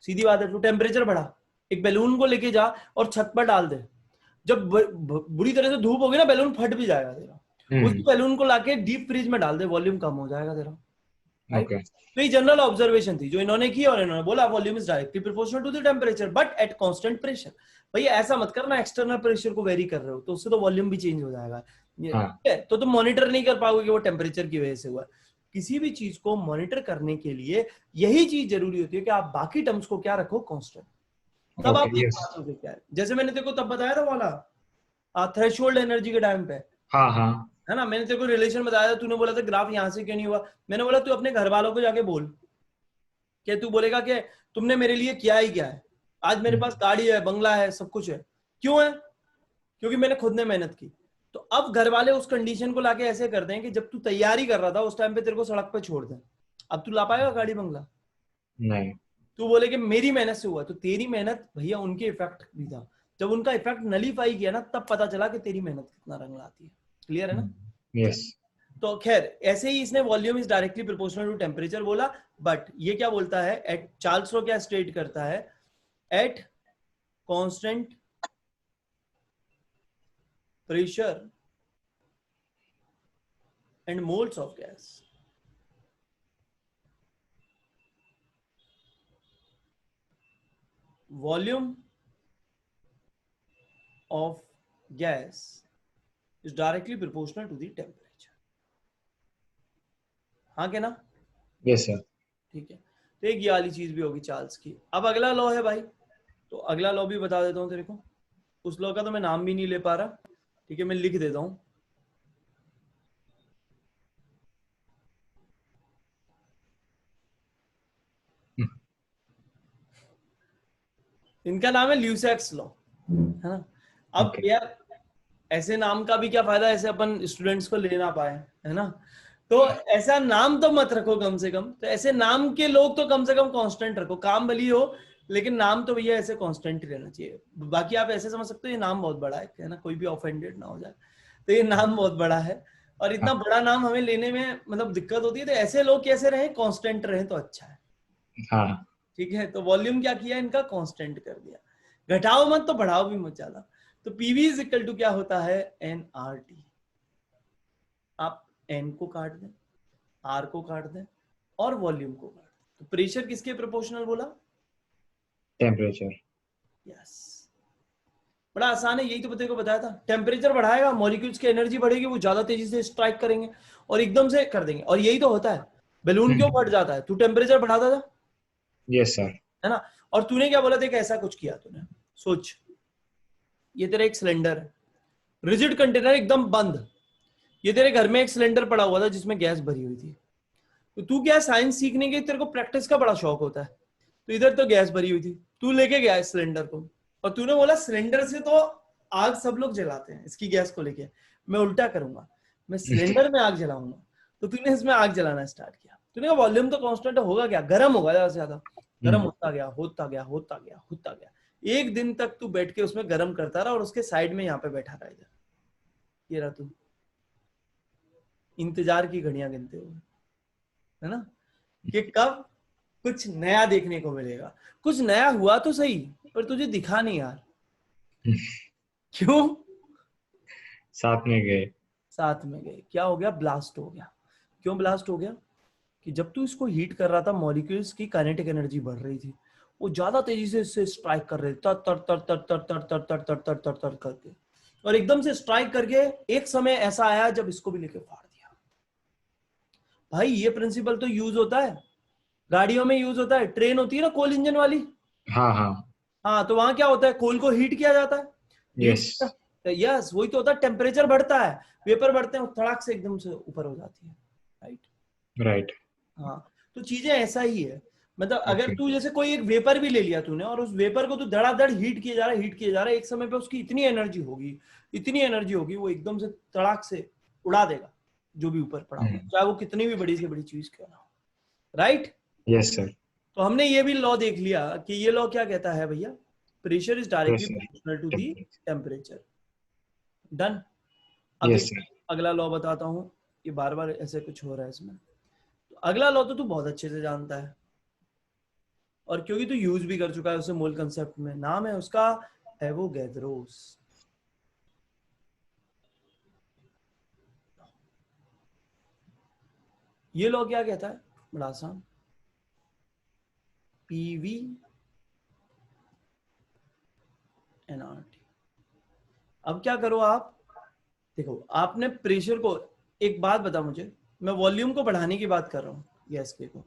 सीधी बात है, तो टेम्परेचर बढ़ा, एक बैलून को लेके जा और छत पर डाल दे, जब बुरी तरह से धूप होगी ना, बैलून फट भी जाएगा तेरा। उसी बैलून को लाके डीप फ्रीज में डाल दे, वॉल्यूम कम हो जाएगा तेरा, राइट? ओके। तो ये जनरल ऑब्जर्वेशन थी जो इन्होंने की, और इन्होंने बोला volume is directly proportional to the temperature but at constant pressure. भैया ऐसा मत करना, एक्सटर्नल प्रेशर को वेरी कर रहे हो तो उससे तो वॉल्यूम भी चेंज हो जाएगा, हाँ, ठीक है? तो तुम मॉनिटर नहीं कर पाओगे कि वो टेम्परेचर की वजह से हुआ। किसी भी चीज को मॉनिटर करने के लिए यही चीज जरूरी होती है कि आप बाकी टर्म्स को क्या रखो, कांस्टेंट। तब ओके, आप देख यस। पाते हो कि क्या है। जैसे मैंने तेरे को तब बताया था वाला थ्रेशोल्ड एनर्जी के टाइम पे, हाँ, हाँ, है ना? मैंने तेरे को रिलेशन बताया था, तूने बोला था ग्राफ यहां से क्यों नहीं हुआ। मैंने बोला तू अपने घर वालों को जाके बोल, कि तू बोलेगा कि तुमने मेरे लिए किया ही क्या है, आज मेरे पास गाड़ी है, बंगला है, सब कुछ है। क्यों है? क्योंकि मैंने खुद ने मेहनत की। तो अब घर वाले उस कंडीशन को लाके ऐसे करते हैं कि जब तू तैयारी कर रहा था उस टाइम पे तेरे को सड़क पे छोड़ दें, अब तू ला पाएगा गाड़ी बंगला? नहीं। तू बोले कि मेरी मेहनत से हुआ, तो तेरी मेहनत भैया उनके इफेक्ट भी था। जब उनका इफेक्ट नलीफाई किया ना, तब पता चला कि तेरी मेहनत कितना रंग लाती है। क्लियर है ना? यस। तो खैर, ऐसे ही इसने volume is directly proportional to temperature बोला, बट ये क्या बोलता है, एट चार्ल्स लॉ क्या स्टेट करता है, at constant pressure and moles of gas, volume of gas is directly proportional to the temperature. हाँ के ना? Yes sir. ठीक है, तो एक ये वाली चीज भी होगी चार्ल्स की। अब अगला लॉ है भाई, तो अगला लॉ भी बता देता हूँ तेरे को। उस लॉ का तो मैं नाम भी नहीं ले पा रहा, ठीक है, मैं लिख देता हूँ। इनका नाम है ल्यूसेक्स लॉ, है ना। अब Okay. यार ऐसे नाम का भी क्या फायदा, ऐसे अपन स्टूडेंट्स को ले ना पाए, है ना। तो ऐसा नाम तो मत रखो कम से कम, तो ऐसे नाम के लोग तो कम से कम कांस्टेंट रखो, काम भली हो लेकिन नाम तो भैया ऐसे कांस्टेंट ही रहना चाहिए। बाकी आप ऐसे समझ सकते हो ये नाम बहुत बड़ा है ना, कोई भी ऑफेंडेड ना हो जाए, तो ये नाम बहुत बड़ा है और इतना बड़ा नाम हमें लेने में मतलब दिक्कत होती है, तो ऐसे लोग कैसे रहे, कांस्टेंट रहे तो अच्छा है। हाँ. ठीक है, तो वॉल्यूम क्या किया इनका, कांस्टेंट कर दिया, घटाओ मत तो बढ़ाओ भी मत ज्यादा। तो पीवी इज इक्वल टू क्या होता है, एन आर टी। आप एन को काट दें, आर को काट दें और वॉल्यूम को काट दें, तो प्रेशर किसके प्रोपोर्शनल बोला, Temperature. यस। बड़ा आसान है, यही तो तेरे को बताया था, टेम्परेचर बढ़ाएगा मॉलिक्यूल्स की एनर्जी बढ़ेगी, वो ज्यादा तेजी से स्ट्राइक करेंगे और एकदम से कर देंगे, और यही तो होता है। बैलून क्यों फट जाता है, तू टेम्परेचर बढ़ाता था, Yes, sir. है ना। और तूने क्या बोला था कि ऐसा कुछ किया तूने, सोच, ये तेरा एक सिलेंडर है, रिजिड कंटेनर एकदम बंद, ये तेरे घर में एक सिलेंडर पड़ा हुआ था जिसमें गैस भरी हुई थी, तो तू क्या साइंस सीखने के तेरे को प्रैक्टिस का बड़ा शौक होता है, तो इधर तो गैस भरी हुई थी, तू लेके गया इस सिलेंडर को और तूने बोला सिलेंडर से तो आग सब लोग जलाते हैं, इसकी गैस को लेके मैं उल्टा करूंगा, मैं सिलेंडर में आग जलाऊंगा। तो तूने इसमें आग जलाना स्टार्ट किया, तूने कहा वॉल्यूम तो कांस्टेंट होगा क्या, गर्म होगा ज्यादा से ज्यादा, गर्म होता गया होता गया होता गया होता गया, एक दिन तक तू बैठ के उसमें गर्म करता रहा और उसके साइड में यहाँ पे बैठा रहा, इधर ये रहा तू, इंतजार की घड़ियां गिनते हुए, है ना, कि कब कुछ नया देखने को मिलेगा। कुछ नया हुआ तो सही पर तुझे दिखा नहीं यार, क्यों, साथ में गए. साथ में गए, क्या हो गया, ब्लास्ट हो गया। क्यों ब्लास्ट हो गया, कि जब तू इसको हीट कर रहा था मॉलिक्यूल्स की काइनेटिक एनर्जी बढ़ रही थी, वो ज्यादा तेजी से इससे स्ट्राइक कर रहे थे, तर तर तर तर तर तर तर तर तर तर तर तर करके, और एकदम से स्ट्राइक करके एक समय ऐसा आया जब इसको भी लेके फाड़ दिया। भाई ये प्रिंसिपल तो यूज होता है गाड़ियों में, यूज होता है, ट्रेन होती है ना कोल इंजन वाली, हाँ हाँ. हाँ, तो वहां क्या होता है, कोल को हीट किया जाता है, हीट, Yes. यस वही तो होता है, टेम्परेचर बढ़ता है, वेपर बढ़ते हैं, धड़ाक से एकदम से ऊपर हो जाती है, राइट। Right. हाँ, तो चीजें ऐसा ही है, मतलब अगर Okay. तू जैसे कोई एक वेपर भी ले लिया तूने और उस वेपर को तू धड़ाधड़ हीट किए जा रहा है, हीट किए जा रहा है, एक समय पे उसकी इतनी एनर्जी होगी, इतनी एनर्जी होगी, वो एकदम से तड़ाक से उड़ा देगा जो भी ऊपर पड़ा होगा, चाहे वो कितनी भी बड़ी से बड़ी चीज क्यों ना हो, राइट। Yes, sir. तो हमने ये भी लॉ देख लिया कि ये लॉ क्या कहता है भैया, pressure is directly Pressure. Proportional to the Temperature. Temperature, done. अब Yes, देख sir. अगला लॉ बताता हूँ, ये बार बार ऐसे कुछ हो रहा है इसमें, तो अगला लॉ तो तू बहुत अच्छे से जानता है और क्योंकि तू यूज भी कर चुका है उसे मोल कंसेप्ट में, नाम है उसका एवोगैड्रोस। ये लॉ क्या कहता है, बड़ा आसान, पीवी एनआरटी। अब क्या करो आप, देखो आपने प्रेशर को, एक बात बता मुझे, मैं वॉल्यूम को बढ़ाने की बात कर रहा हूँ गैस के को,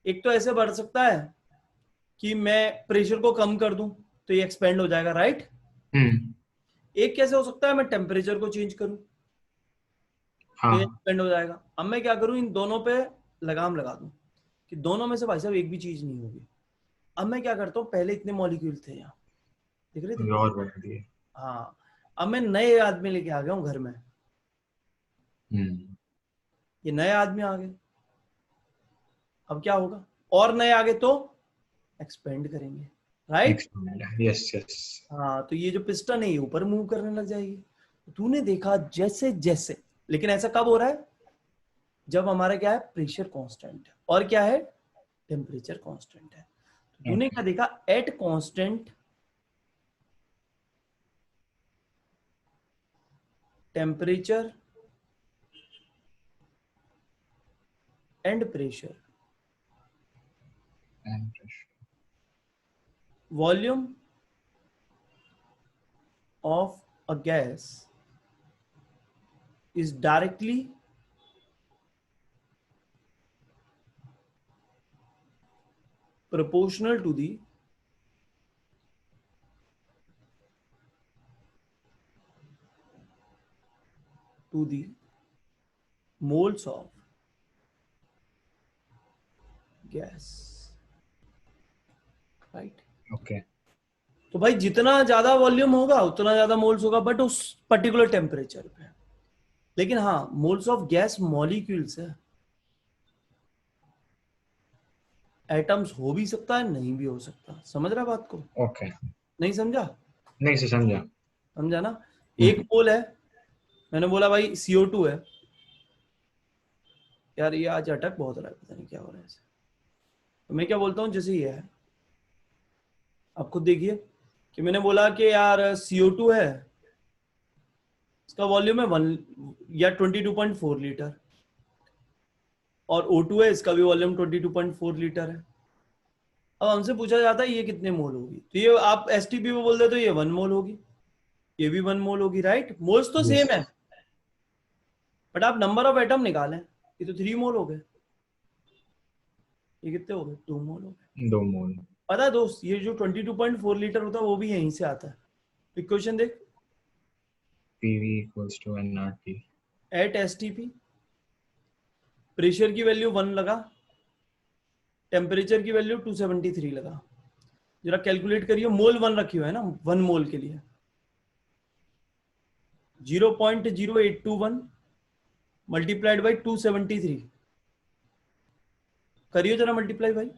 एक तो ऐसे बढ़ सकता है कि मैं प्रेशर को कम कर दूं तो ये एक्सपेंड हो जाएगा, राइट। एक कैसे हो सकता है, मैं टेम्परेचर को चेंज करूं तो ये हाँ. एक्सपेंड हो जाएगा। अब मैं क्या करूं, इन दोनों पे लगाम लगा दूं कि दोनों में से भाई साहब एक भी चीज नहीं होगी। अब मैं क्या करता हूँ, पहले इतने मॉलिक्यूल थे यहाँ, दिख रहे थे, और बढ़ दिए. हाँ, अब मैं नए आदमी लेके आ गया हूँ घर में, ये नए आदमी आ गए, अब क्या होगा, और नए आगे तो एक्सपेंड करेंगे, राइट। Expand. Yes, yes. हाँ, तो ये जो पिस्टन है ये ऊपर मूव करने लग जाएगी। तो तूने देखा जैसे जैसे, लेकिन ऐसा कब हो रहा है, जब हमारा क्या है, प्रेशर कांस्टेंट है और क्या है, टेम्परेचर कांस्टेंट है। तो तूने Okay. क्या देखा, at constant temperature and pressure, And pressure. Volume of a gas is directly proportional to the moles of gas, right. Okay. तो भाई जितना ज्यादा वॉल्यूम होगा उतना ज्यादा मोल्स होगा, बट उस पर्टिकुलर टेम्परेचर पे। लेकिन हाँ, मोल्स ऑफ गैस मॉलिक्यूल्स है, एटम्स हो भी सकता है, नहीं भी हो सकता। समझ रहा बात को? ओके। नहीं समझा? नहीं से समझा। समझा ना? एक मोल है, मैंने बोला भाई CO2 है। यार ये आज अटक बहुत रहा है, पता नहीं क्या हो रहा है इसे। तो मैं क्या बोलता हूँ, जैसे ये है, आप खुद देखिए कि मैंने बोला कि यार CO2 है, इसका वॉल्यूम है 1 या 22.4 लीटर, और O2 है, इसका भी वॉल्यूम 22.4 लीटर है। अब हमसे पूछा जाता है ये कितने मोल होगी, तो ये आप STP में बोल दे तो ये 1 मोल होगी, ये भी 1 मोल होगी, राइट? मोल्स तो सेम है, बट आप नंबर ऑफ एटम निकालें, ये तो 3 मोल हो गए, ये कितने हो गए? 2 मोल हो गए। 2 मोल। पता है दोस्त, ये जो 22.4 लीटर होता है वो भी यहीं से आता है। इक्वेशन देख, PV equals to nRT. At STP pressure की वैल्यू 1 लगा, टेम्परेचर की वैल्यू 273 लगा। जरा कैलकुलेट करिए, मोल 1 रखी हुई है ना, 1 मोल के लिए 0.0821 मल्टीप्लाइड बाई 273, करिए जरा मल्टीप्लाई भाई।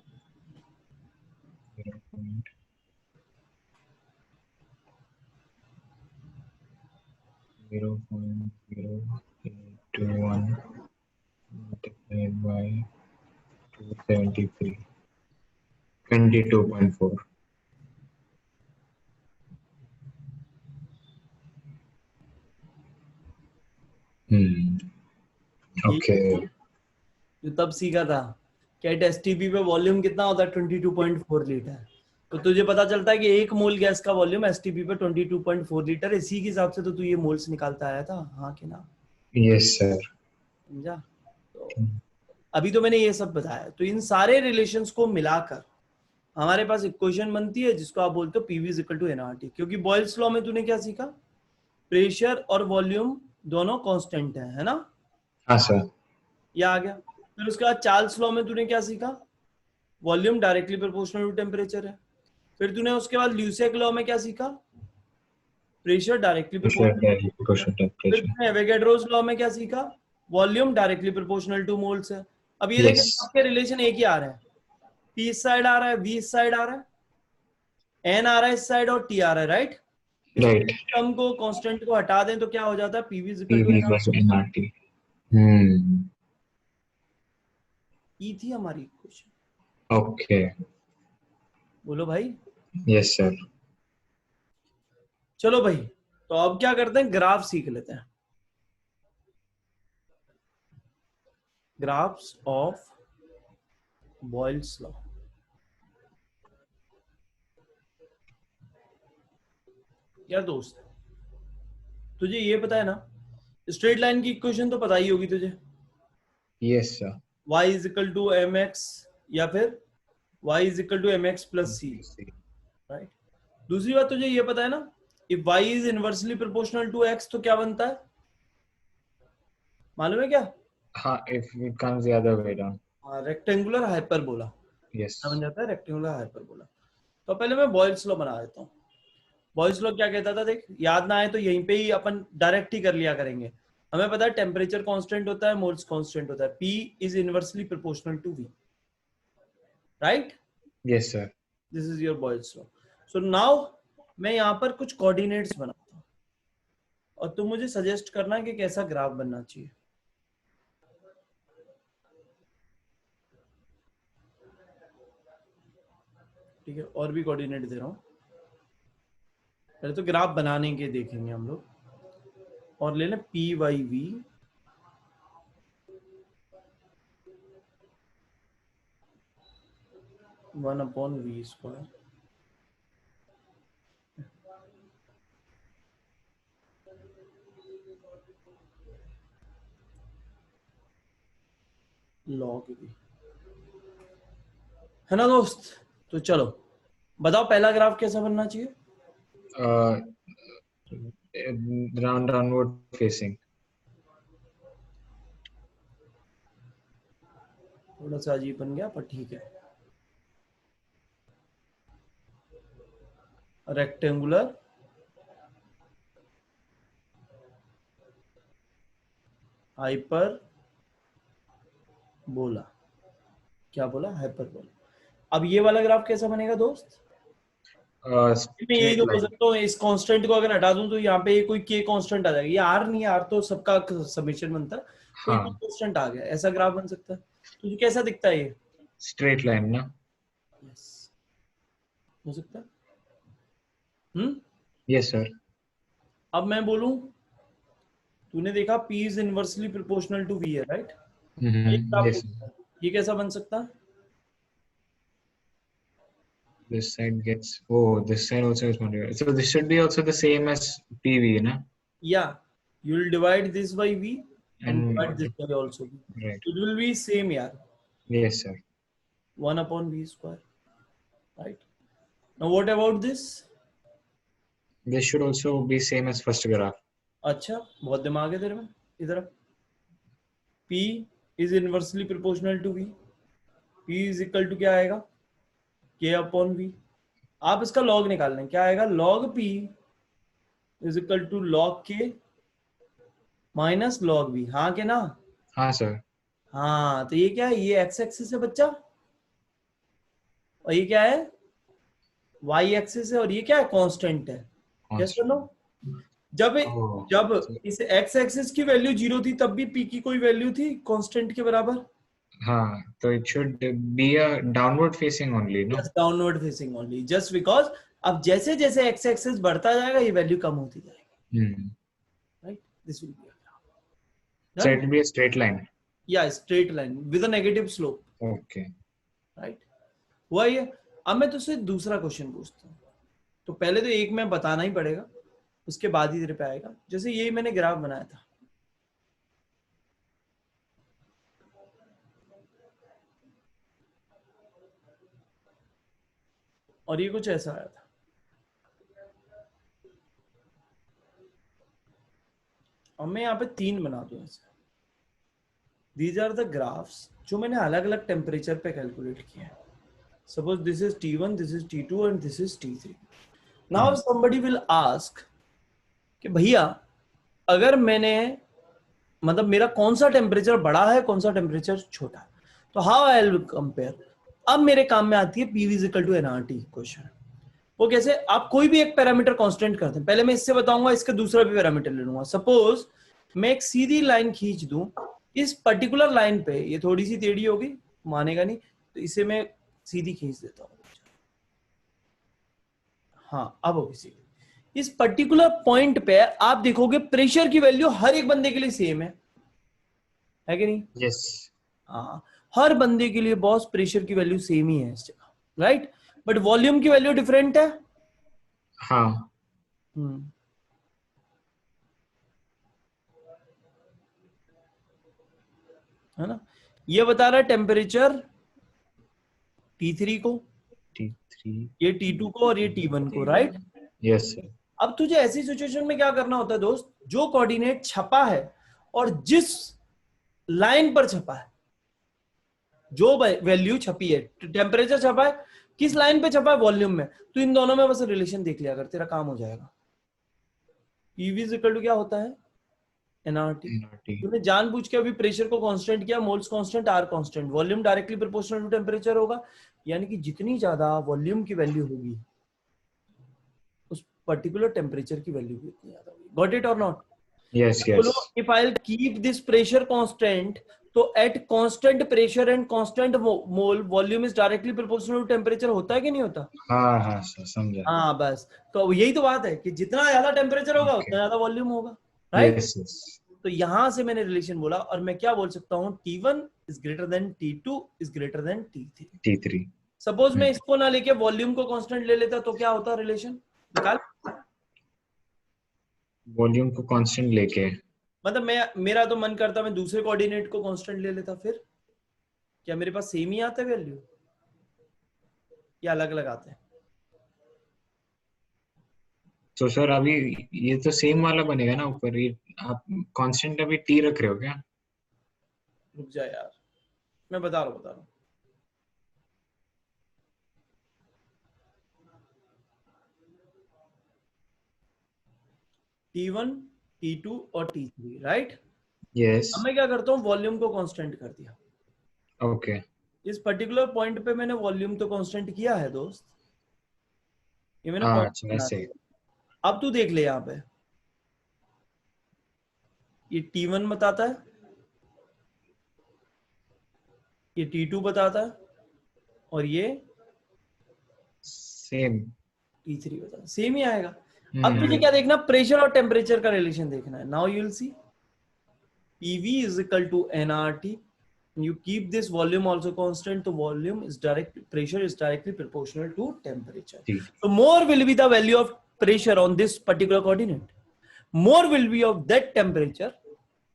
0.0821 multiplied by 273, 22.4. ओके। जो तब सीखा था कि एट STP पे वॉल्यूम कितना होता है, 22.4 लीटर। तो तुझे पता चलता है कि 1 मोल गैस का वॉल्यूम STP पे 22.4 लीटर है। इसी के हिसाब से तो तू ये मोल्स निकालता आया था, हाँ कि ना? Yes sir. समझा? तो अभी तो मैंने ये सब बताया, तो इन सारे रिलेशंस को मिलाकर हमारे पास इक्वेशन बनती है जिसको आप बोलते हो PV इक्वल टू nRT। क्योंकि बॉयल्स लॉ में तूने क्या सीखा? प्रेशर और वॉल्यूम दोनों कांस्टेंट है ना? हाँ सर। ये आ गया। फिर उसके बाद चार्ल्स लॉ में तूने क्या सीखा? Volume directly proportional to temperature है। फिर तूने उसके बाद ल्यूसेक लॉ में क्या सीखा? Pressure directly proportional. फिर टेम्परेचर। तूने एवोगैड्रोस लॉ में क्या सीखा? Volume directly proportional two moles है। अब ये देखें, यस। आपके रिलेशन एक ही आ रहे हैं, P इस साइड आ रहा है, V इस साइड आ रहा है, N आ रहा है इस साइड, और T आ रहा है, राइट? इस राइट। टर्म को, कांस्टेंट को हटा दें तो क्या हो जाता है? PV equal to PV equals to nRT. E थी हमारी इक्वेशन। ओके। बोलो भाई। Yes sir. चलो भाई, तो अब क्या करते हैं, ग्राफ सीख लेते हैं। Graphs of Boyle's law. क्या दोस्त, तुझे ये पता है ना, स्ट्रेट लाइन की इक्वेशन तो पता ही होगी तुझे, yes sir. y is equal to mx, या फिर y is equal to mx plus c, right? दूसरी बात तुझे ये पता है ना, if y is inversely proportional to x तो क्या बनता है, मालूम है क्या? हाँ, if it comes the other way down. Rectangular hyperbola. Yes. क्या बन जाता है? Rectangular hyperbola. तो पहले मैं बॉयल्स लॉ बना देता हूँ। बॉयल्स लॉ क्या कहता था, देख, याद ना आए तो यहीं पे ही अपन डायरेक्ट ही कर लिया करेंगे। हमें पता है टेम्परेचर कांस्टेंट होता है, मोल्स कांस्टेंट होता है, P is inversely proportional to V, right? Yes sir. This is your Boyle's law. So now मैं यहाँ पर कुछ कोऑर्डिनेट्स बनाता हूँ और तुम मुझे सजेस्ट करना कि कैसा ग्राफ बनना चाहिए। ठीक है, और भी कोऑर्डिनेट दे रहा हूँ, पहले तो ग्राफ बनाने के देखेंगे हम लोग। और ले लें PYV one upon V square log V, है ना दोस्त? तो चलो बताओ पहला ग्राफ कैसा बनना चाहिए? Uh, downward facing. थोड़ा सा अजीब बन गया पर ठीक है। रेक्टेंगुलर हाइपर बोला, क्या बोला? हाइपरबोला। अब ये वाला ग्राफ कैसा बनेगा दोस्त? मैं यही स्ट्रेट तो बोल लाइन। सकता हूँ, इस कांस्टेंट को अगर हटा दूं तो यहाँ पे कोई के कांस्टेंट आ जाएगा। ये आर नहीं है, आर तो सबका समेशन बनता है, कोई हाँ, कांस्टेंट आ गया, ऐसा ग्राफ बन सकता है। तुझे कैसा दिखता है ये? स्ट्रेट लाइन ना। यस, हो सकता है। हम्म। Yes sir. अब मैं बोलूं, तूने देखा P is inversely proportional to V है, राइट? ये ग्राफ यस। होता है। ये कैसा बन सकता है? This side gets, oh, this side also is multiplied. So this should be also the same as PV, na? या you will divide this by V and And divide this by also V, right. It will be same यार, Yes, sir. 1 upon V square, right? Now what about this? This should also be same as first graph. अच्छा, बहुत दिमाग है तेरे में। इधर P is inversely proportional to V, P is equal to क्या आएगा? K upon V। आप इसका लॉग निकाल लें, क्या आएगा? Log P is equal to log K minus log V। हाँ के ना? हाँ सर। हाँ, तो ये क्या है? ये एक्स एक्सिस है बच्चा, और ये क्या है? वाई एक्सिस है, और ये क्या है? कांस्टेंट है। यस और नो? जब Oh, जब so, इस एक्स एक्सिस की वैल्यू 0 थी तब भी पी की कोई वैल्यू थी कांस्टेंट के बराबर? हाँ, तो it should be a downward facing only, no? Yes, downward facing only, just because अब जैसे जैसे एक्स एक्सिस बढ़ता जाएगा ये वैल्यू कम होती जाएगी, Hmm. Right? This will be So done. it will be a straight line. या straight line with a negative slope, Okay. Right? हुआ ये। अब मैं तुझसे दूसरा क्वेश्चन पूछता हूँ, तो पहले तो एक मैं बताना ही पड़ेगा, उसके बाद ही तेरे पे आएगा। जैसे यही मैंने ग्राफ बनाया था, और ये कुछ ऐसा आया था। अब मैं यहाँ पे 3 बना दूं ऐसे। दीज आर द ग्राफ्स जो मैंने अलग अलग टेम्परेचर पे कैलकुलेट किए हैं। Suppose this is T1, this is T2 and this is T3। Now somebody will ask कि भैया अगर मैंने, मतलब मेरा कौन सा टेम्परेचर बड़ा है, कौन सा टेम्परेचर छोटा है, तो हाउ आई विल कंपेयर? अब मेरे काम में आती है PV is equal to nRT question. वो कैसे? आप कोई भी एक पैरामीटर कांस्टेंट करते हैं, पहले मैं इससे बताऊंगा, इसका दूसरा भी पैरामीटर ले लूंगा। सपोज मैं एक सीधी लाइन खींच दूं, इस पर्टिकुलर लाइन पे, ये थोड़ी सी टेढ़ी होगी, मानेगा नहीं, तो इसे मैं सीधी खींच देता हूं। हाँ, अब होगी सीधी। इस पर्टिकुलर पॉइंट पे आप देखोगे प्रेशर की वैल्यू हर एक बंदे के लिए सेम है कि नहीं? Yes. हाँ, हर बंदे के लिए बॉस प्रेशर की वैल्यू सेम ही है इस जगह, राइट? बट वॉल्यूम की वैल्यू डिफरेंट है। हाँ। है ना? ये बता रहा है टेम्परेचर T3 को, T3. ये T2 को, और ये T1 को, राइट? Yes, sir. अब तुझे ऐसी सिचुएशन में क्या करना होता है दोस्त? जो कोऑर्डिनेट छपा है और जिस लाइन पर छपा है, जो वैल्यू छपी है, टेम्परेचर छपा है, किस लाइन पे छपा है? वॉल्यूम में। तो इन दोनों में बस रिलेशन देख लिया अगर, तेरा काम हो जाएगा। PV इज इक्वल टू क्या होता है? nRT। NRT. तूने जानबूझ के अभी प्रेशर को कांस्टेंट किया, moles constant, R constant, volume directly proportional to temperature होगा, यानी कि जितनी ज्यादा वॉल्यूम की वैल्यू होगी उस पर्टिकुलर टेम्परेचर की वैल्यू भी उतनी ज्यादा होगी। गॉट इट और नॉट? Yes, बोलो, yes. If I keep this pressure constant, तो at constant pressure and constant mole volume is directly proportional to temperature, होता है कि नहीं होता? हाँ हाँ सर, समझा। हाँ बस, तो यही तो बात है कि जितना ज्यादा टेम्परेचर होगा Okay. उतना ज्यादा वॉल्यूम होगा, राइट? Yes, yes. तो यहां से मैंने रिलेशन बोला, और मैं क्या बोल सकता हूं? T1 is greater than T2 is greater than T3। T3. Suppose मैं इसको ना लेके वॉल्यूम को कांस्टेंट ले लेता, तो क्या होता रिलेशन? निकाल। वॉल्यूम को कांस्टेंट लेके। मतलब मेरा तो मन करता मैं दूसरे कोऑर्डिनेट को कांस्टेंट ले लेता, फिर क्या मेरे पास सेम ही आता है वैल्यू, या अलग अलग आते हैं? तो सर अभी ये तो सेम वाला बनेगा ना ऊपर, ये आप कांस्टेंट अभी टी रख रहे हो क्या? रुक जा यार, मैं बता रहा हूँ। T1, T2 और T3, राइट? Yes. अब मैं क्या करता हूँ, वॉल्यूम को कांस्टेंट कर दिया। Okay. इस पर्टिकुलर पॉइंट पे मैंने वॉल्यूम तो कांस्टेंट किया है दोस्त, ये मैंने हाँ, पॉइंट अच्छा बना ऐसे। दिया। अब तू देख ले यहाँ पे, ये T1 बताता है, ये T2 बताता है, और ये सेम। T3 बताता है। सेम ही आएगा। अब तुझे क्या देखना, प्रेशर और टेम्परेचर का रिलेशन देखना है। Now you will see PV is equal to nRT. You keep this volume also constant. The volume is pressure is directly proportional to temperature. So more will be the value of pressure on this particular coordinate. More will be of that temperature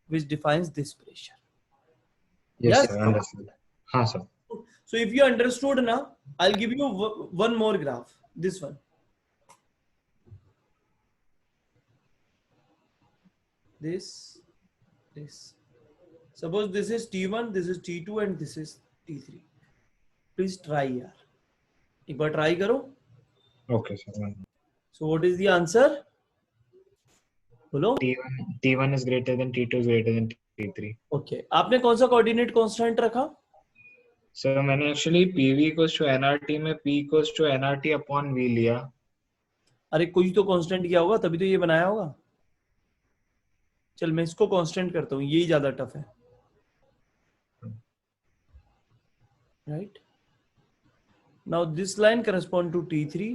which defines this pressure. Yes, sir, understood. हाँ sir. So if you understood now, I'll give you one more graph. This one. This. Suppose this is T1, this is T2 and this is T3. Please try यार, एक बार try करो. Okay, sir. So what is the answer? बोलो. T1 is greater than T2 is greater than T3. Okay. आपने कौन सा कोऑर्डिनेट कांस्टेंट रखा? सर मैंने actually PV equals to nRT में P equals to nRT upon V लिया. अरे कुछ तो कांस्टेंट किया होगा, तभी तो ये बनाया होगा. चल मैं इसको कांस्टेंट करता हूँ, यही ज्यादा टफ है. Right. Now this line correspond to T3,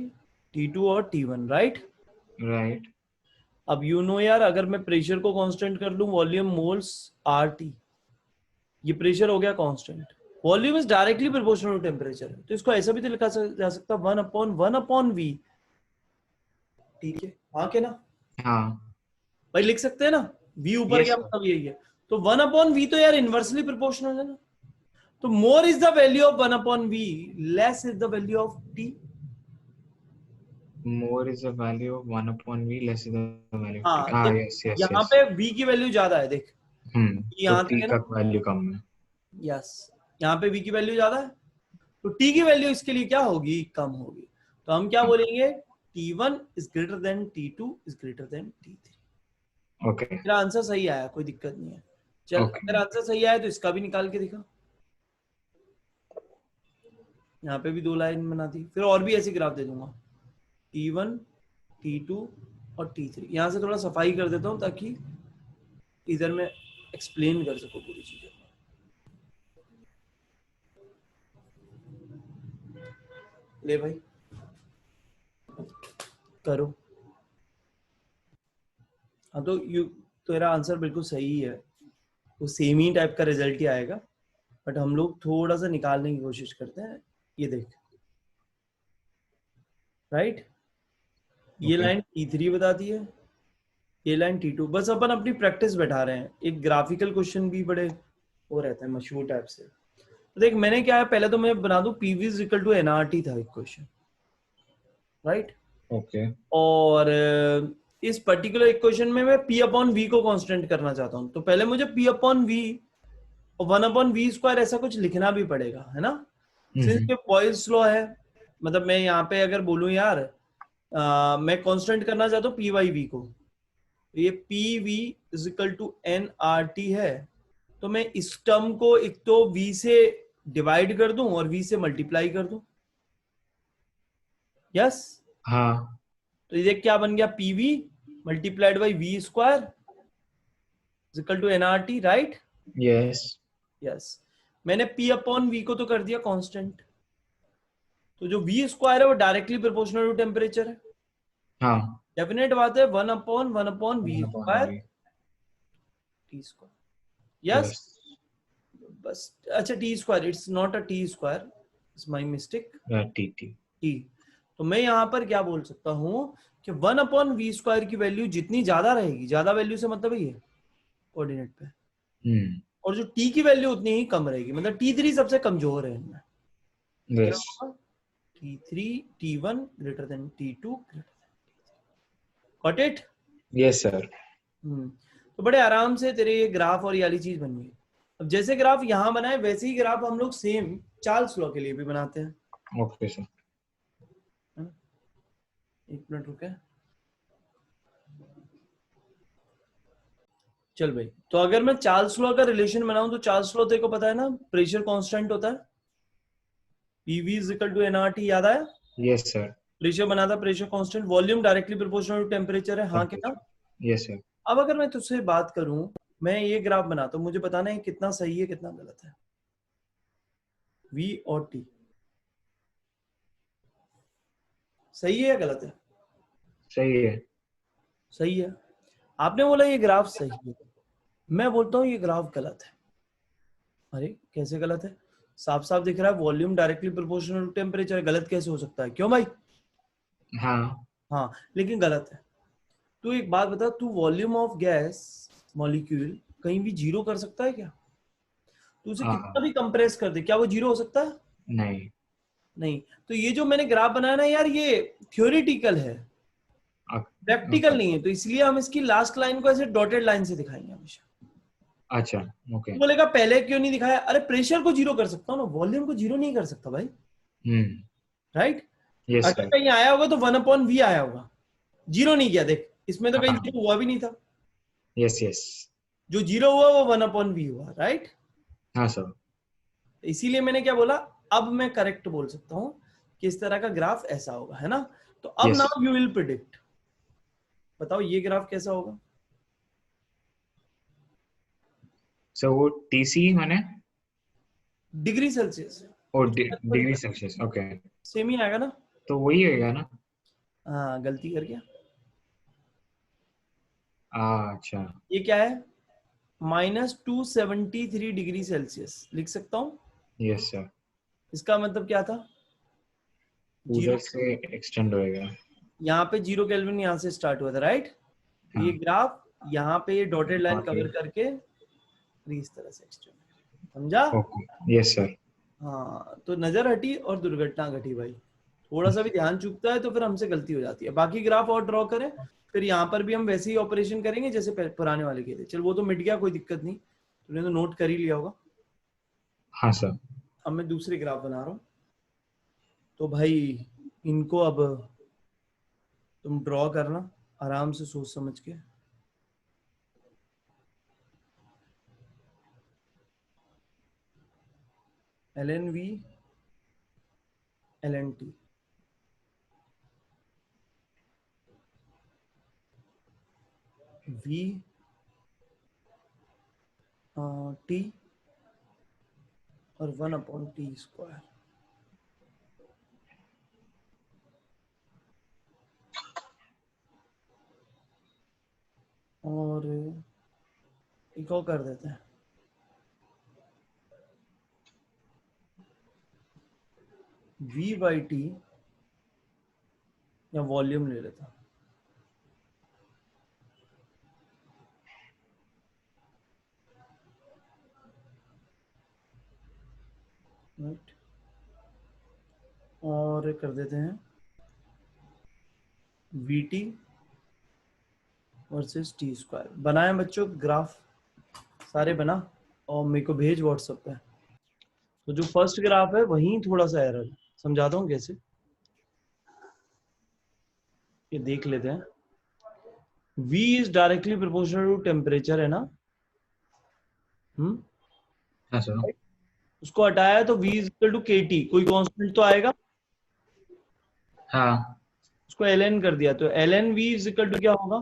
T2 और T1, राइट? राइट. अब यू नो यार, अगर मैं प्रेशर को कांस्टेंट कर लूं, वॉल्यूम मोल्स RT, ये प्रेशर हो गया constant. Volume is directly proportional to temperature, तो इसको ऐसा भी तो लिखा जा सकता 1/1/V. ठीक है, हाँ के ना? हाँ भाई लिख सकते हैं ना, V ऊपर yes, क्या मतलब यही है. तो 1/V तो यार इनवर्सली प्रोपोर्शनल है ना. तो more is the value of 1/V, less is the value of T. more is the value of 1 upon V, less is the value of T. हाँ, हाँ तो yes यहाँ yes. पे V की वैल्यू ज्यादा है, देख. तो यहाँ T तक है का ना. वैल्यू कम है. यस, यहाँ पे V की वैल्यू ज्यादा है, तो T की वैल्यू इसके लिए क्या होगी, कम होगी. तो हम क्या बोलेंगे, T1 is greater than T2 is greater than T3. Okay. तेरा आंसर सही आया, कोई दिक्कत नहीं है. चल अगर आंसर सही आया तो इसका भी निकाल के दिखा. यहाँ पे भी 2 लाइन बना दी, फिर और भी ऐसे ग्राफ दे दूंगा. T1, T2 और T3. यहाँ से थोड़ा सफाई कर देता हूँ ताकि इधर मैं एक्सप्लेन कर सकूँ पूरी चीजें. ले भाई करो. हाँ तो तेरा आंसर बिल्कुल सही है, वो सेम ही टाइप का रिजल्ट ही आएगा, बट हम लोग थोड़ा सा निकालने की कोशिश करते हैं. ये देख, राइट? ये लाइन T3 बताती है, ये लाइन T2. बस अपन अपनी प्रैक्टिस बैठा रहे हैं. एक ग्राफिकल क्वेश्चन भी बड़े वो रहता है मशहूर टाइप से. तो देख मैंने क्या है, पहले तो मैं बना दूं PV is equal to nRT था एक क्वेश्चन, राइट? ओके. और इस पर्टिकुलर इक्वेशन में मैं P/V को कांस्टेंट करना चाहता हूं, तो पहले मुझे P/V और 1/V² ऐसा कुछ लिखना भी पड़ेगा, है ना? सिंस ये बॉयल्स लॉ है, मतलब मैं यहाँ पे अगर बोलूं यार मैं कांस्टेंट करना चाहता हूँ P/V को, तो ये PV is equal to nRT है, तो मैं इस टर्म को एक तो V से डिवाइड कर दूं और V से मल्टीप्लाई कर दूं. यस. हाँ. तो ये क्या बन गया, PV multiplied by V² is equal to nRT, right? Yes. Yes. मैंने P/V को तो कर दिया कांस्टेंट, तो जो V² है वो डायरेक्टली प्रोपोर्शनल टू टेम्परेचर है. हाँ. डेफिनेट बात है, 1/1/V² T². यस. बस अच्छा, T², it's not a T², it's my mistake. T. तो मैं यहाँ पर क्या बोल सकता हूँ कि 1/V² की वैल्यू जितनी ज्यादा रहेगी, ज्यादा वैल्यू से मतलब ये कोऑर्डिनेट पे, और जो T की वैल्यू उतनी ही कम रहेगी, मतलब T3 सबसे कमजोर है इनमें. Yes. T3, T1 greater than T2 greater than T3. Got it? Yes sir. तो बड़े आराम से तेरे ये ग्राफ और ये वाली चीज बन गई. अब जैसे ग्राफ यहाँ बनाए वैसे ही ग्राफ हम लोग सेम चार्ल्स लॉ के लिए भी बनाते हैं. Okay sir. एक मिनट रुके. चल भाई, तो अगर मैं चार्ल्स लॉ का रिलेशन बनाऊं तो चार्ल्स लॉ तेरे को पता है ना, प्रेशर कांस्टेंट होता है PV is equal to nRT, याद आया? Yes sir. प्रेशर बना था, pressure constant, volume directly proportional to temperature है, हाँ कि ना? Yes sir. अब अगर मैं तुझसे बात करूं, मैं ये ग्राफ बनाता हूं, मुझे बताना है कितना सही है कितना गलत है, V और T सही है या गलत है? सही है। सही है। आपने बोला ये ग्राफ सही है, मैं बोलता हूँ ये ग्राफ गलत है। अरे कैसे गलत है? साफ साफ दिख रहा है volume directly proportional to temperature, गलत कैसे हो सकता है? क्यों भाई? हाँ हाँ, लेकिन गलत है। तू एक बात बता, तू वॉल्यूम ऑफ गैस मॉलिक्यूल कहीं भी जीरो कर सकता है क्या? तू उसे कितना भी कंप्रेस कर दे, क्या वो जीरो हो सकता है? नहीं। नहीं। तो ये जो मैंने ग्राफ बनाया ना यार, ये थ्योरेटिकल है, प्रैक्टिकल नहीं है, तो इसलिए हम इसकी लास्ट लाइन को ऐसे डॉटेड लाइन से दिखाएंगे हमेशा। अच्छा ओके। तो बोलेगा पहले क्यों नहीं दिखाया? अरे प्रेशर को जीरो कर सकता हूँ ना, वॉल्यूम को जीरो नहीं कर सकता भाई। राइट? यस अगर सर। कहीं आया होगा तो 1/v आया होगा, जीरो नहीं किया। देख इसमें तो कहीं हाँ जीरो हुआ भी नहीं था, यस यस। जो जीरो हुआ वो 1/v हुआ। राइट? हाँ सर। इसीलिए मैंने क्या बोला, अब मैं करेक्ट बोल सकता हूँ कि इस तरह का ग्राफ ऐसा होगा, है ना? तो अब yes now you will predict, बताओ ये ग्राफ कैसा होगा? सो वो टीसी माने डिग्री सेल्सियस, और डिग्री सेल्सियस। ओके, सेम ही आएगा ना? तो वही होगा ना? हाँ, गलती कर गया। अच्छा। ये क्या है? -273 डिग्री सेल्सियस लिख सकता हूँ। Yes sir. इसका मतलब क्या था? उधर जीरो, से एक्सटेंड होएगा। यहाँ पे 0 केल्विन यहाँ से स्टार्ट हुआ था। राइट? ये हाँ। ग्राफ यहाँ पे ये डॉटेड लाइन ओके कवर करके इस तरह से एक्सटेंड, समझा? ओके। Yes sir. हाँ, तो नजर हटी और दुर्घटना घटी भाई। थोड़ा सा भी ध्यान चूकता है तो फिर हमसे गलती हो जाती है। बाकी ग्राफ और ड्रॉ करें, फिर यहाँ पर भी हम वैसे ही ऑपरेशन करेंगे जैसे पुराने वाले के थे। चल वो तो मिट गया, कोई दिक्कत नहीं, तूने तो नोट कर ही लिया होगा। हाँ सर। अब मैं दूसरे ग्राफ बना रहा हूँ, तो भाई इनको अब तुम ड्रॉ करना आराम से, सोच समझ के। LNV LNT, V T और 1/T²। और एक और कर देते हैं, V/T, या वॉल्यूम ले लेता। राइट? और कर देते हैं VT वर्सेस T²। बनाए बच्चों ग्राफ सारे बना, और मेरे को भेज व्हाट्सएप पे। तो जो फर्स्ट ग्राफ है वहीं थोड़ा सा एरर है, समझाता हूँ कैसे, ये देख लेते हैं। V is directly proportional to temperature, है ना? हाँ सर। उसको हटाया तो V is equal to KT, कोई कांस्टेंट तो आएगा। हाँ। उसको ln कर दिया, तो ln V is equal to क्या होगा?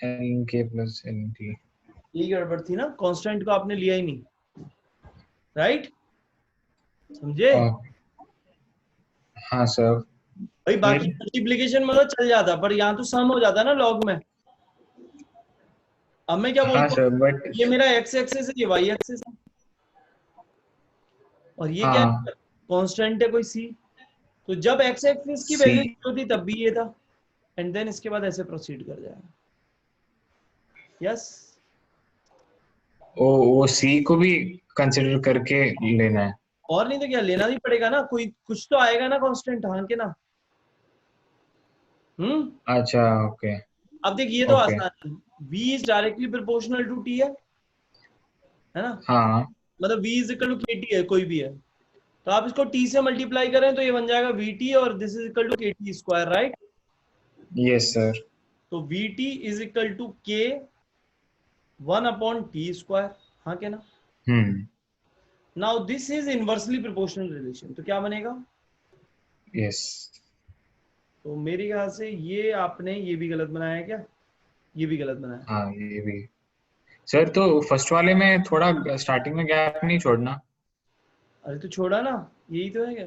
एन के प्लस एन टी। ये गड़बड़ थी ना, कांस्टेंट को आपने लिया ही नहीं। राइट? समझे? हाँ सर। भाई बाकी फिर मल्टीप्लिकेशन में तो चल जाता, पर यहाँ तो सम हो जाता ना लॉग में। अब मैं क्या हाँ बोलता सर हूँ, बट ये मेरा x एक्सिस है, ये y एक्सिस है, और ये क्या हाँ है? कांस्टेंट है कोई c। तो जब x एक्सिस की सी। वैल्यू 0 थी तब भी ये था, एंड देन इसके बाद ऐसे प्रोसीड कर जाएगा। यस? वो सी को भी कंसिडर करके लेना है। और नहीं तो क्या, लेना भी पड़ेगा ना, कोई कुछ तो आएगा ना कांस्टेंट, हाँ के ना? अच्छा ओके। अब देख ये तो ओके। आसान है, v is directly proportional to t है ना? हाँ। मतलब v is equal to kt है, कोई भी है, तो आप इसको t से मल्टीप्लाई करें तो ये बन जाएगा vt, और this is equal to kt²। Right? Yes sir. तो VT is equal to K 1/T², हाँ के ना? Now this is inversely proportional relation, तो क्या बनेगा? यस। तो मेरे ख्याल से ये आपने ये भी गलत बनाया है क्या? ये भी गलत बनाया। हाँ ये भी सर। तो फर्स्ट वाले में थोड़ा स्टार्टिंग में गैप नहीं छोड़ना? अरे तो छोड़ा ना, यही तो है क्या?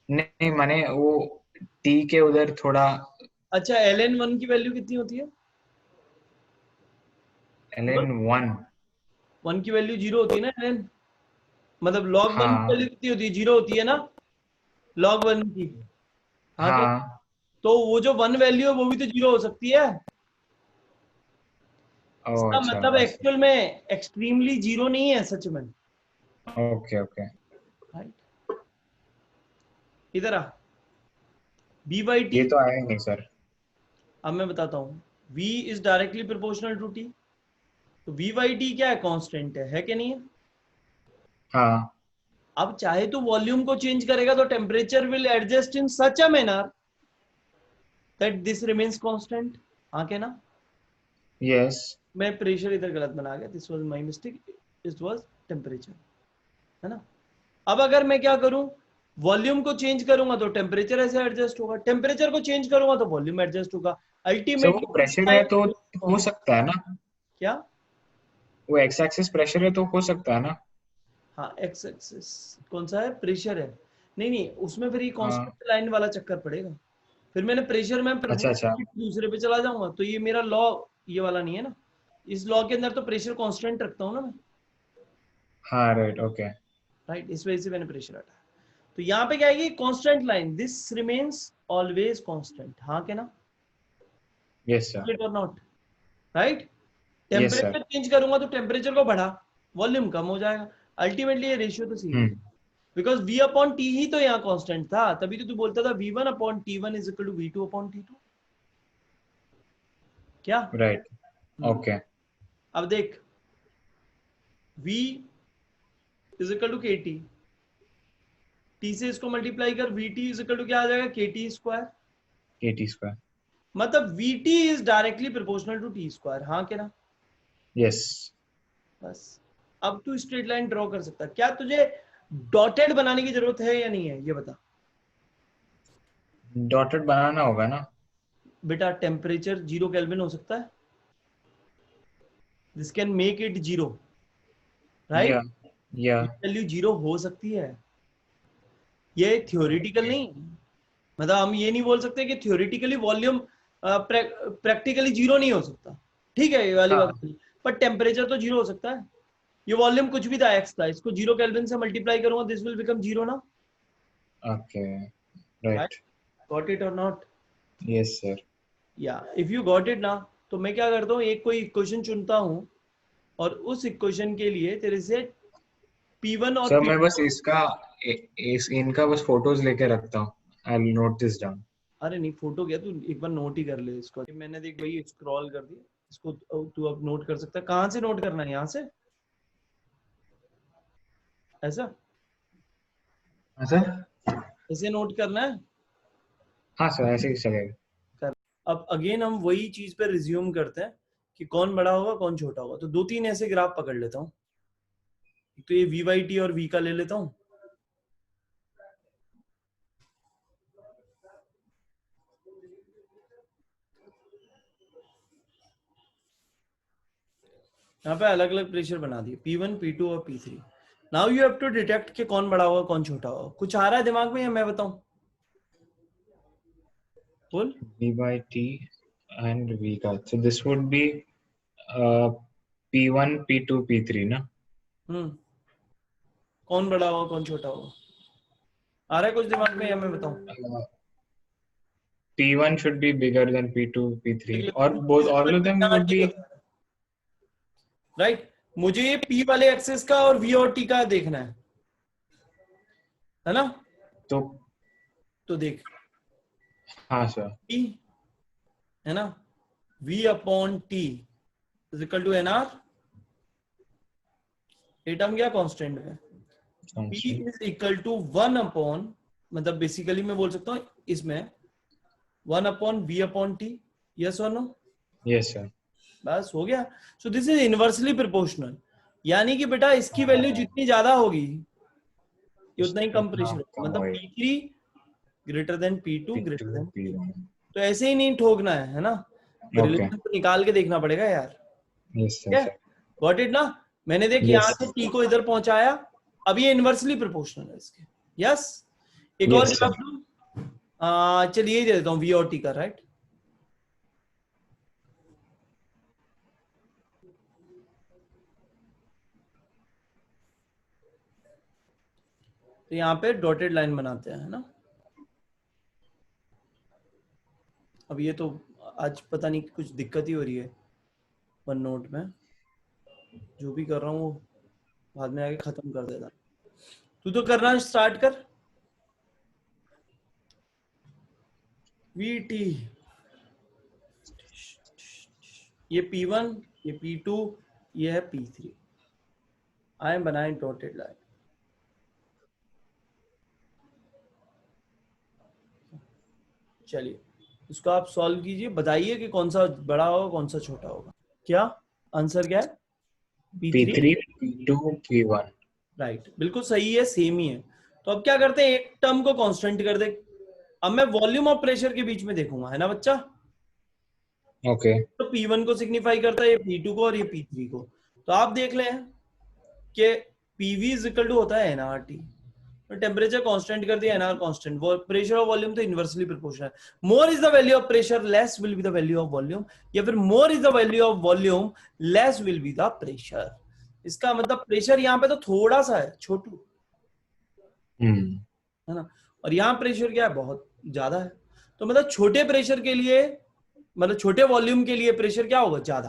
नहीं माने वो टी के उधर थोड़ा। अच्छा, ln1 की वैल्यू कितनी होती है? ln1। 1 की वैल्यू 0 होती है ना ln, मतलब log 1 की हाँ वैल्यू कितनी होती है? 0 होती है ना log 1 की, हाँ क्या? हाँ। तो वो जो 1 वैल्यू है वो भी तो 0 हो सकती है। ओह इसका अच्छा। मतलब एक्चुअल में एक्सट्रीमली 0 नहीं है सच में। Okay okay. राइट, इधर आ, b बाई टी। ये तो आया ही नहीं सर। अब मैं बताता हूँ, v is directly proportional to t, तो v बाई टी क्या है? कांस्टेंट है कि नहीं है? हाँ अब चाहे तो वॉल्यूम को चेंज करेगा तो temperature will adjust in such a manner that this remains constant, हाँ के ना? यस। मैं प्रेशर इधर गलत बना गया, this was my mistake, this was temperature, है ना? अब अगर मैं क्या करूं, वॉल्यूम को चेंज करूंगा तो टेम्परेचर ऐसे एडजस्ट होगा, टेम्परेचर को चेंज करूंगा तो वॉल्यूम एडजस्ट होगा, सर वो प्रेशर है तो अल्टीमेटली। हो सकता है ना? क्या? वो एक्स एक्सिस प्रेशर है तो हो सकता है ना? हाँ, एक्स एक्सिस कौन सा है? प्रेशर है। नहीं नहीं, उसमें फिर ये हाँ। कांस्टेंट लाइन वाला चक्कर पड़ेगा, फिर मैंने प्रेशर में अच्छा अच्छा। दूसरे पे चला जाऊंगा, तो ये मेरा लॉ ये वाला नहीं है ना। इस लॉ के अंदर तो प्रेशर कांस्टेंट रखता हूँ ना मैं। हाँ राइट ओके। राइट, इस वजह से मैंने प्रेशर हटाया। तो यहाँ पे क्या है, constant line, this remains always constant, हाँ के ना? Yes sir. और not, right? Yes sir. Temperature change करूंगा तो टेम्परेचर को बढ़ा, वॉल्यूम कम हो जाएगा, अल्टीमेटली ये रेशियो तो सेम है, बिकॉज v अपॉन टी ही तो यहाँ कांस्टेंट था, तभी तो तू बोलता था v1/t1 is equal to v2/t2, क्या? Right okay. अब देख, v is equal to K T, T से इसको मल्टीप्लाई कर, V T is equal to क्या आ जाएगा? K T square. kt²। मतलब V T is directly proportional to T square, हाँ के ना? यस। बस, अब तू स्ट्रेट लाइन ड्रॉ कर सकता है। क्या तुझे डॉटेड बनाने की जरूरत है या नहीं है, ये बता। डॉटेड बनाना होगा ना? बेटा टेम्परेचर 0 केल्विन हो सकता है, this can make it 0, right? या या। वैल्यू 0 हो सकती है, ये थ्योरेटिकल नहीं, मतलब हम ये नहीं बोल सकते कि थ्योरेटिकली वॉल्यूम प्रैक्टिकली 0 नहीं हो सकता, ठीक है, ये वाली बात हाँ नहीं, पर टेम्परेचर तो 0 हो सकता है। ये वॉल्यूम कुछ भी था, एक्स था, इसको 0 केल्विन से मल्टीप्लाई करूंगा, दिस विल बिकम 0 ना? Okay right, right. Got it और नॉट? Yes sir. या इफ यू गॉट इट ना, तो मैं क्या करता हूँ, एक कोई इक्वेशन चुनता हूँ और उस इक्वेशन के लिए तेरे से P1 और सर P, मैं बस इसका इनका बस फोटोज लेके रखता हूँ। I will note this down. अरे नहीं फोटो क्या, तू एक बार नोट ही कर ले इसको, मैंने देख भाई स्क्रॉल कर दिया इसको, तू अब नोट कर सकता है। कहाँ से नोट करना है? यहाँ से, ऐसा, हाँ सर। ऐसे नोट करना है, हाँ सर ऐसे ही चलेगा। कर। अब अगेन हम वही चीज पे रिज्यूम करते हैं कि कौन बड़ा होगा कौन छोटा होगा, तो 2-3 ऐसे ग्राफ पकड़ लेता हूँ, तो ये वी बाई टी और वी का ले लेता हूँ, यहाँ पे अलग अलग प्रेशर बना दिए, P1 P2 और P3। Now you have to detect कि कौन बड़ा होगा कौन छोटा होगा। कुछ आ रहा है दिमाग में या मैं बताऊं? बोल। v by t and v का, so this would be p1 p2 p3 ना? कौन बड़ा होगा कौन छोटा होगा, आ रहा है कुछ दिमाग में या मैं बताऊं? p1 should be bigger than p2 p3 or both all of them would be। Right, मुझे ये P वाले एक्सेस का और V और T का देखना है ना? तो देख, हाँ सर। P है ना, V upon T is equal to NR, atom क्या कांस्टेंट है, P is equal to 1 upon, मतलब बेसिकली मैं बोल सकता हूँ इसमें 1/v/t, yes or no? Yes sir. बस हो गया. So this is inversely proportional, यानी कि बेटा इसकी वैल्यू जितनी ज्यादा होगी ये उतना ही कम प्रेशर होगा. मतलब P3 greater than P2 greater than P1. तो ऐसे ही नहीं ठोकना है ना, रिलेशन को निकाल के देखना पड़ेगा यार. Yes sir. गॉट इट ना. मैंने देख यहाँ से T को इधर पहुंचाया, अब ये इनवर्सली प्रोपोर्शनल है इसके. यस. एक और ग्राफ दूं, चलिए दे देता हूँ V और T का, राइट. तो यहाँ पे डॉटेड लाइन बनाते हैं, है ना. अब ये तो आज पता नहीं कुछ दिक्कत ही हो रही है वन नोट में, जो भी कर रहा हूँ वो बाद में आके खत्म कर देता. तू तो करना स्टार्ट कर. VT, ये P1, ये P2, ये है P3. आई एम बनाए डॉटेड लाइन. चलिए इसको आप सॉल्व कीजिए, बताइए कि कौन सा बड़ा होगा कौन सा छोटा होगा. क्या आंसर क्या है? P3 P2 P1. राइट, बिल्कुल सही है, सेम ही है. तो अब क्या करते हैं, एक टर्म को कांस्टेंट कर दे. अब मैं वॉल्यूम और प्रेशर के बीच में देखूंगा, है ना बच्चा. ओके. तो P1 को सिग्निफाई करता है, ये P2 को और ये P3 को. तो आप देख लें कि PV इज इक्वल टू होता है nRT. टेम्परेचर कांस्टेंट कर दिया, एनआर कांस्टेंट. वो प्रेशर और वॉल्यूम तो inversely proportional. More is the value of pressure, less will be the value of volume, या फिर मोर is the value of volume, less will be the pressure. इसका मतलब प्रेशर यहाँ पे तो थोड़ा सा है, छोटू, है ना, और यहाँ प्रेशर क्या है, बहुत ज्यादा है. तो मतलब छोटे प्रेशर के लिए, मतलब छोटे वॉल्यूम के लिए प्रेशर क्या होगा, ज्यादा,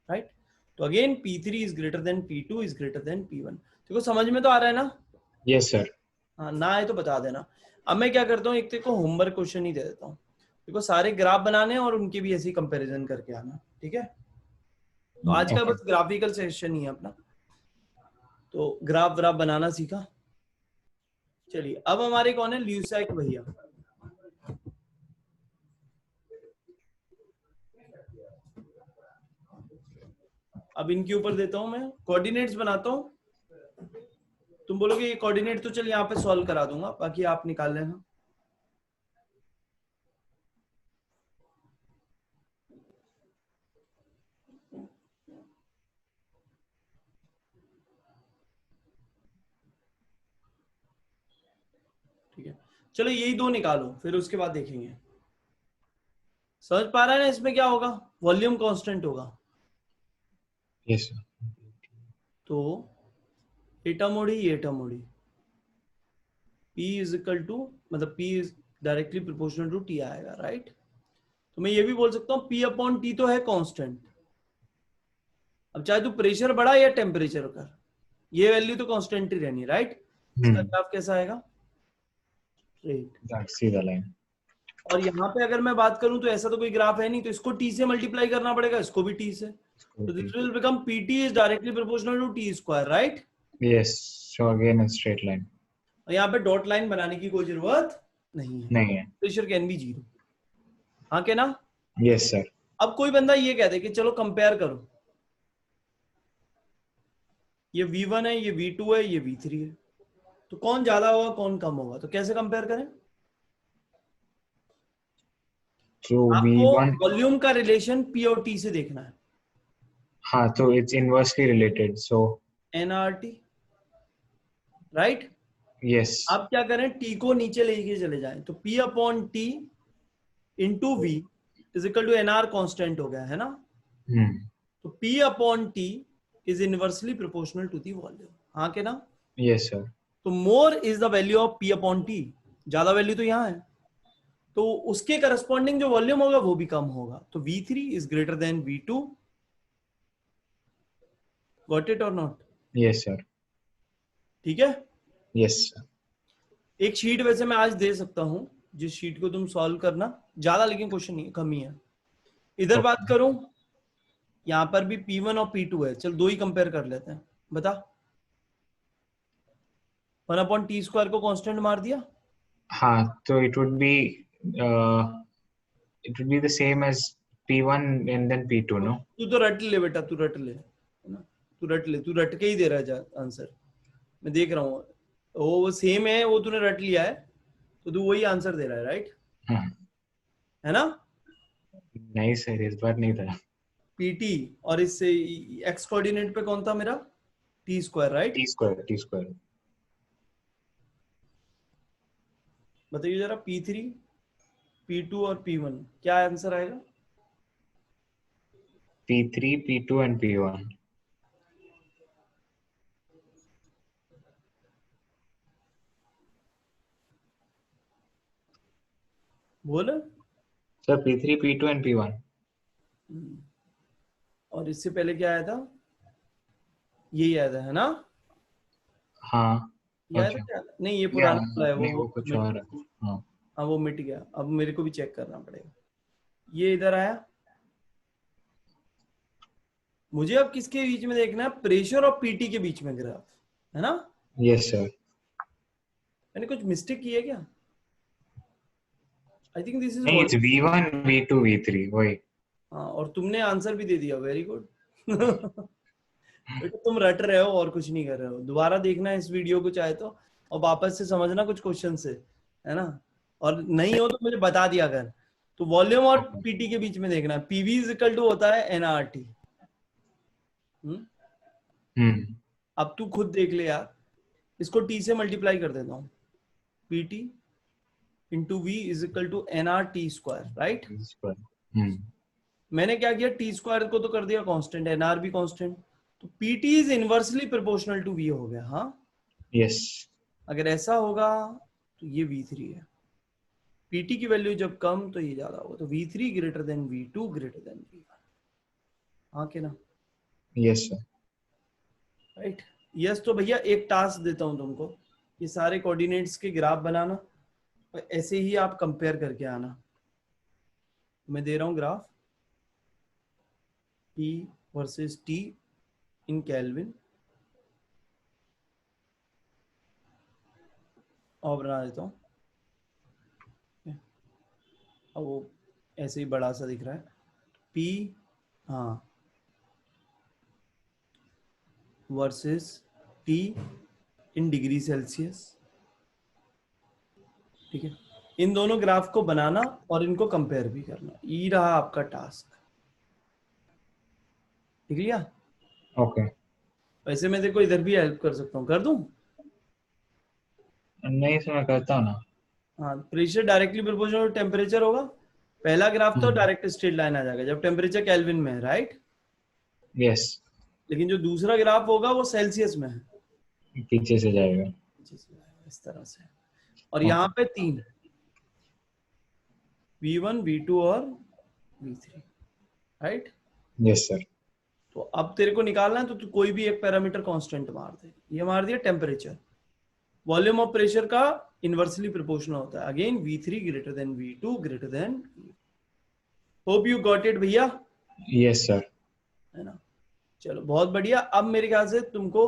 राइट. तो again P3 is greater than P2 is greater than P1. देखो समझ में तो आ रहा है ना. Yes sir. हाँ ना है तो बता देना. अब मैं क्या करता हूँ, एक तेरे को होमवर्क क्वेश्चन ही दे देता हूँ. देखो सारे ग्राफ बनाने और उनके भी ऐसे कंपैरिजन करके आना, ठीक है. तो आज का बस ग्राफिकल सेशन ही है अपना, तो ग्राफ बनाना सीखा. चलिए अब हमारे कौन है, ल्यूसैक भैया. अब इनके ऊपर देता हूं मैं कोऑर्डिनेट्स बनाता हूं. तुम बोलोगे ये कोऑर्डिनेट तो चल यहाँ पे सॉल्व करा दूंगा, बाकी आप निकाल लेना. ठीक है, चलो यही दो निकालो, फिर उसके बाद देखेंगे. समझ पा रहा है ना, इसमें क्या होगा, वॉल्यूम कांस्टेंट होगा. Yes sir. तो ये टर्म उड़ी, ये टर्म उड़ी. P इज इक्वल टू, मतलब P is directly proportional to T आएगा, राइट. तो मैं ये भी बोल सकता हूँ P अपॉन T तो है कांस्टेंट. अब चाहे तू प्रेशर बढ़ा या टेम्परेचर कर, ये वैल्यू तो कांस्टेंट ही रहनी, राइट. इसका ग्राफ कैसा आएगा, स्ट्रेट, सीधा लाइन. और यहाँ पे अगर मैं बात करूं तो ऐसा तो कोई ग्राफ है नहीं, तो इसको T से मल्टीप्लाई करना पड़ेगा, इसको भी T से. तो this will become PT is directly proportional to T square, right. Yes. So again a straight line. और यहाँ पे डॉट लाइन बनाने की कोई जरूरत नहीं है. Pressure can be 0. हाँ के ना. Yes sir. अब कोई बंदा ये कहते कि चलो कंपेयर करो, ये V1 है, ये V2 है, ये V3 है, तो कौन ज्यादा होगा कौन कम होगा, तो कैसे कंपेयर करें. आपको वॉल्यूम का रिलेशन P और T से देखना है. हाँ, तो it's inversely related, so nRT, right. Yes. आप क्या करें, T को नीचे लेके चले जाएं, तो P upon T into V is equal to NR constant हो गया, है ना. तो P upon T is inversely proportional to the volume. हाँ के ना. Yes sir. तो more is the value of P upon T, ज्यादा वैल्यू तो यहाँ है, तो उसके करस्पॉन्डिंग जो वॉल्यूम होगा वो भी कम होगा. तो V3 is greater than V2. Got it और नॉट. Yes sir. ठीक है. Yes sir. एक शीट वैसे मैं आज दे सकता हूं, जिस शीट को तुम सॉल्व करना, ज्यादा लेकिन क्वेश्चन नहीं, कम ही है. इधर बात करूं, यहां पर भी P1 और P2 है, चल दो ही कंपेयर कर लेते हैं. बता, 1 अपॉन T स्क्वायर को कांस्टेंट मार दिया. हाँ, तो it would be it would be the same as P1 and then P2, no? तू तो रट ले बेटा, तू रट ले, है ना, तू रट ले, तू रट के ही दे रहा है आंसर, मैं देख रहा हूँ वो सेम है, वो तूने रट लिया है तो तू वही आंसर दे रहा है, राइट? है ना? नहीं सर, इस बार नहीं था। पीटी और इससे एक्स कोऑर्डिनेट पे कौन था मेरा? T square, right? T square. बताइए जरा P3, P2 और P1 क्या आंसर आएगा? P3, P2 and P1. बोल sir P3, P2 and P1. और इससे पहले क्या आया था? यही आया था, है ना? हाँ। ये आया था क्या? नहीं, ये पुराना वाला है, नहीं, वो कुछ और है। हाँ वो मिट गया, अब मेरे को भी चेक करना पड़ेगा। ये इधर आया, मुझे अब किसके बीच में देखना है? प्रेशर और पीटी के बीच में ग्राफ, है ना? Yes sir. मैंने कुछ मिस्टेक की है क्या? आई थिंक दिस इज नहीं, इट्स V1, V2, V3 वही। हाँ, और तुमने आंसर भी दे दिया, वेरी गुड। बेटा तुम रट रहे हो और कुछ नहीं कर रहे हो। दोबारा देखना इस वीडियो को चाहे तो, और वापस से समझना कुछ क्वेश्चन से, है ना? और नहीं हो तो मुझे बता दिया कर। तो वॉल्यूम और पीटी के बीच में देखना है, पीवी इज इक्वल टू होता है एनआरटी। अब तू खुद देख ले यार, इसको टी से मल्टीप्लाई कर देता हूँ, PT into V is equal to NR T square, right? मैंने क्या किया, टी स्क्वायर को तो कर दिया कांस्टेंट, एनआर भी कांस्टेंट, तो PT is inversely proportional to V हो गया। हाँ यस। अगर ऐसा होगा तो ये V3 है, पीटी की वैल्यू जब कम तो ये ज्यादा होगा, तो V3 greater than V2 greater then V1। हाँ के ना? Yes sir. Right, yes. तो भैया एक टास्क देता हूं तुमको, ये सारे कोऑर्डिनेट्स के ग्राफ बनाना और ऐसे ही आप कंपेयर करके आना। मैं दे रहा हूं ग्राफ P वर्सेस T इन केल्विन, और बना देता हूं। अब वो ऐसे ही बड़ा सा दिख रहा है, P हाँ versus T in degree Celsius, ठीक है? इन दोनों ग्राफ को बनाना और इनको कंपेयर भी करना, ये रहा आपका टास्क। ठीक लिया? ओके। वैसे मैं देखो इधर भी हेल्प कर सकता हूँ, कर दूं? नहीं सर, मैं करता हूँ ना। हाँ, pressure directly proportional to temperature होगा। पहला ग्राफ तो डायरेक्ट स्ट्रेट लाइन आ जाएगा जब टेम्परेचर केल्विन में है, राइट? यस। लेकिन जो दूसरा ग्राफ होगा वो सेल्सियस में है, पीछे से जाएगा, इस तरह से। और यहाँ पे 3 V1, V2 और V3, राइट? Yes sir. तो अब तेरे को निकालना है तो तू कोई भी एक पैरामीटर कांस्टेंट मार दे। ये मार दिया टेम्परेचर, वॉल्यूम ऑफ प्रेशर का इनवर्सली प्रोपोर्शनल होता है, again V3 greater than V2 greater than. Hope you got it भैया। Yes sir. है ना? चलो बहुत बढ़िया। अब मेरे ख्याल से तुमको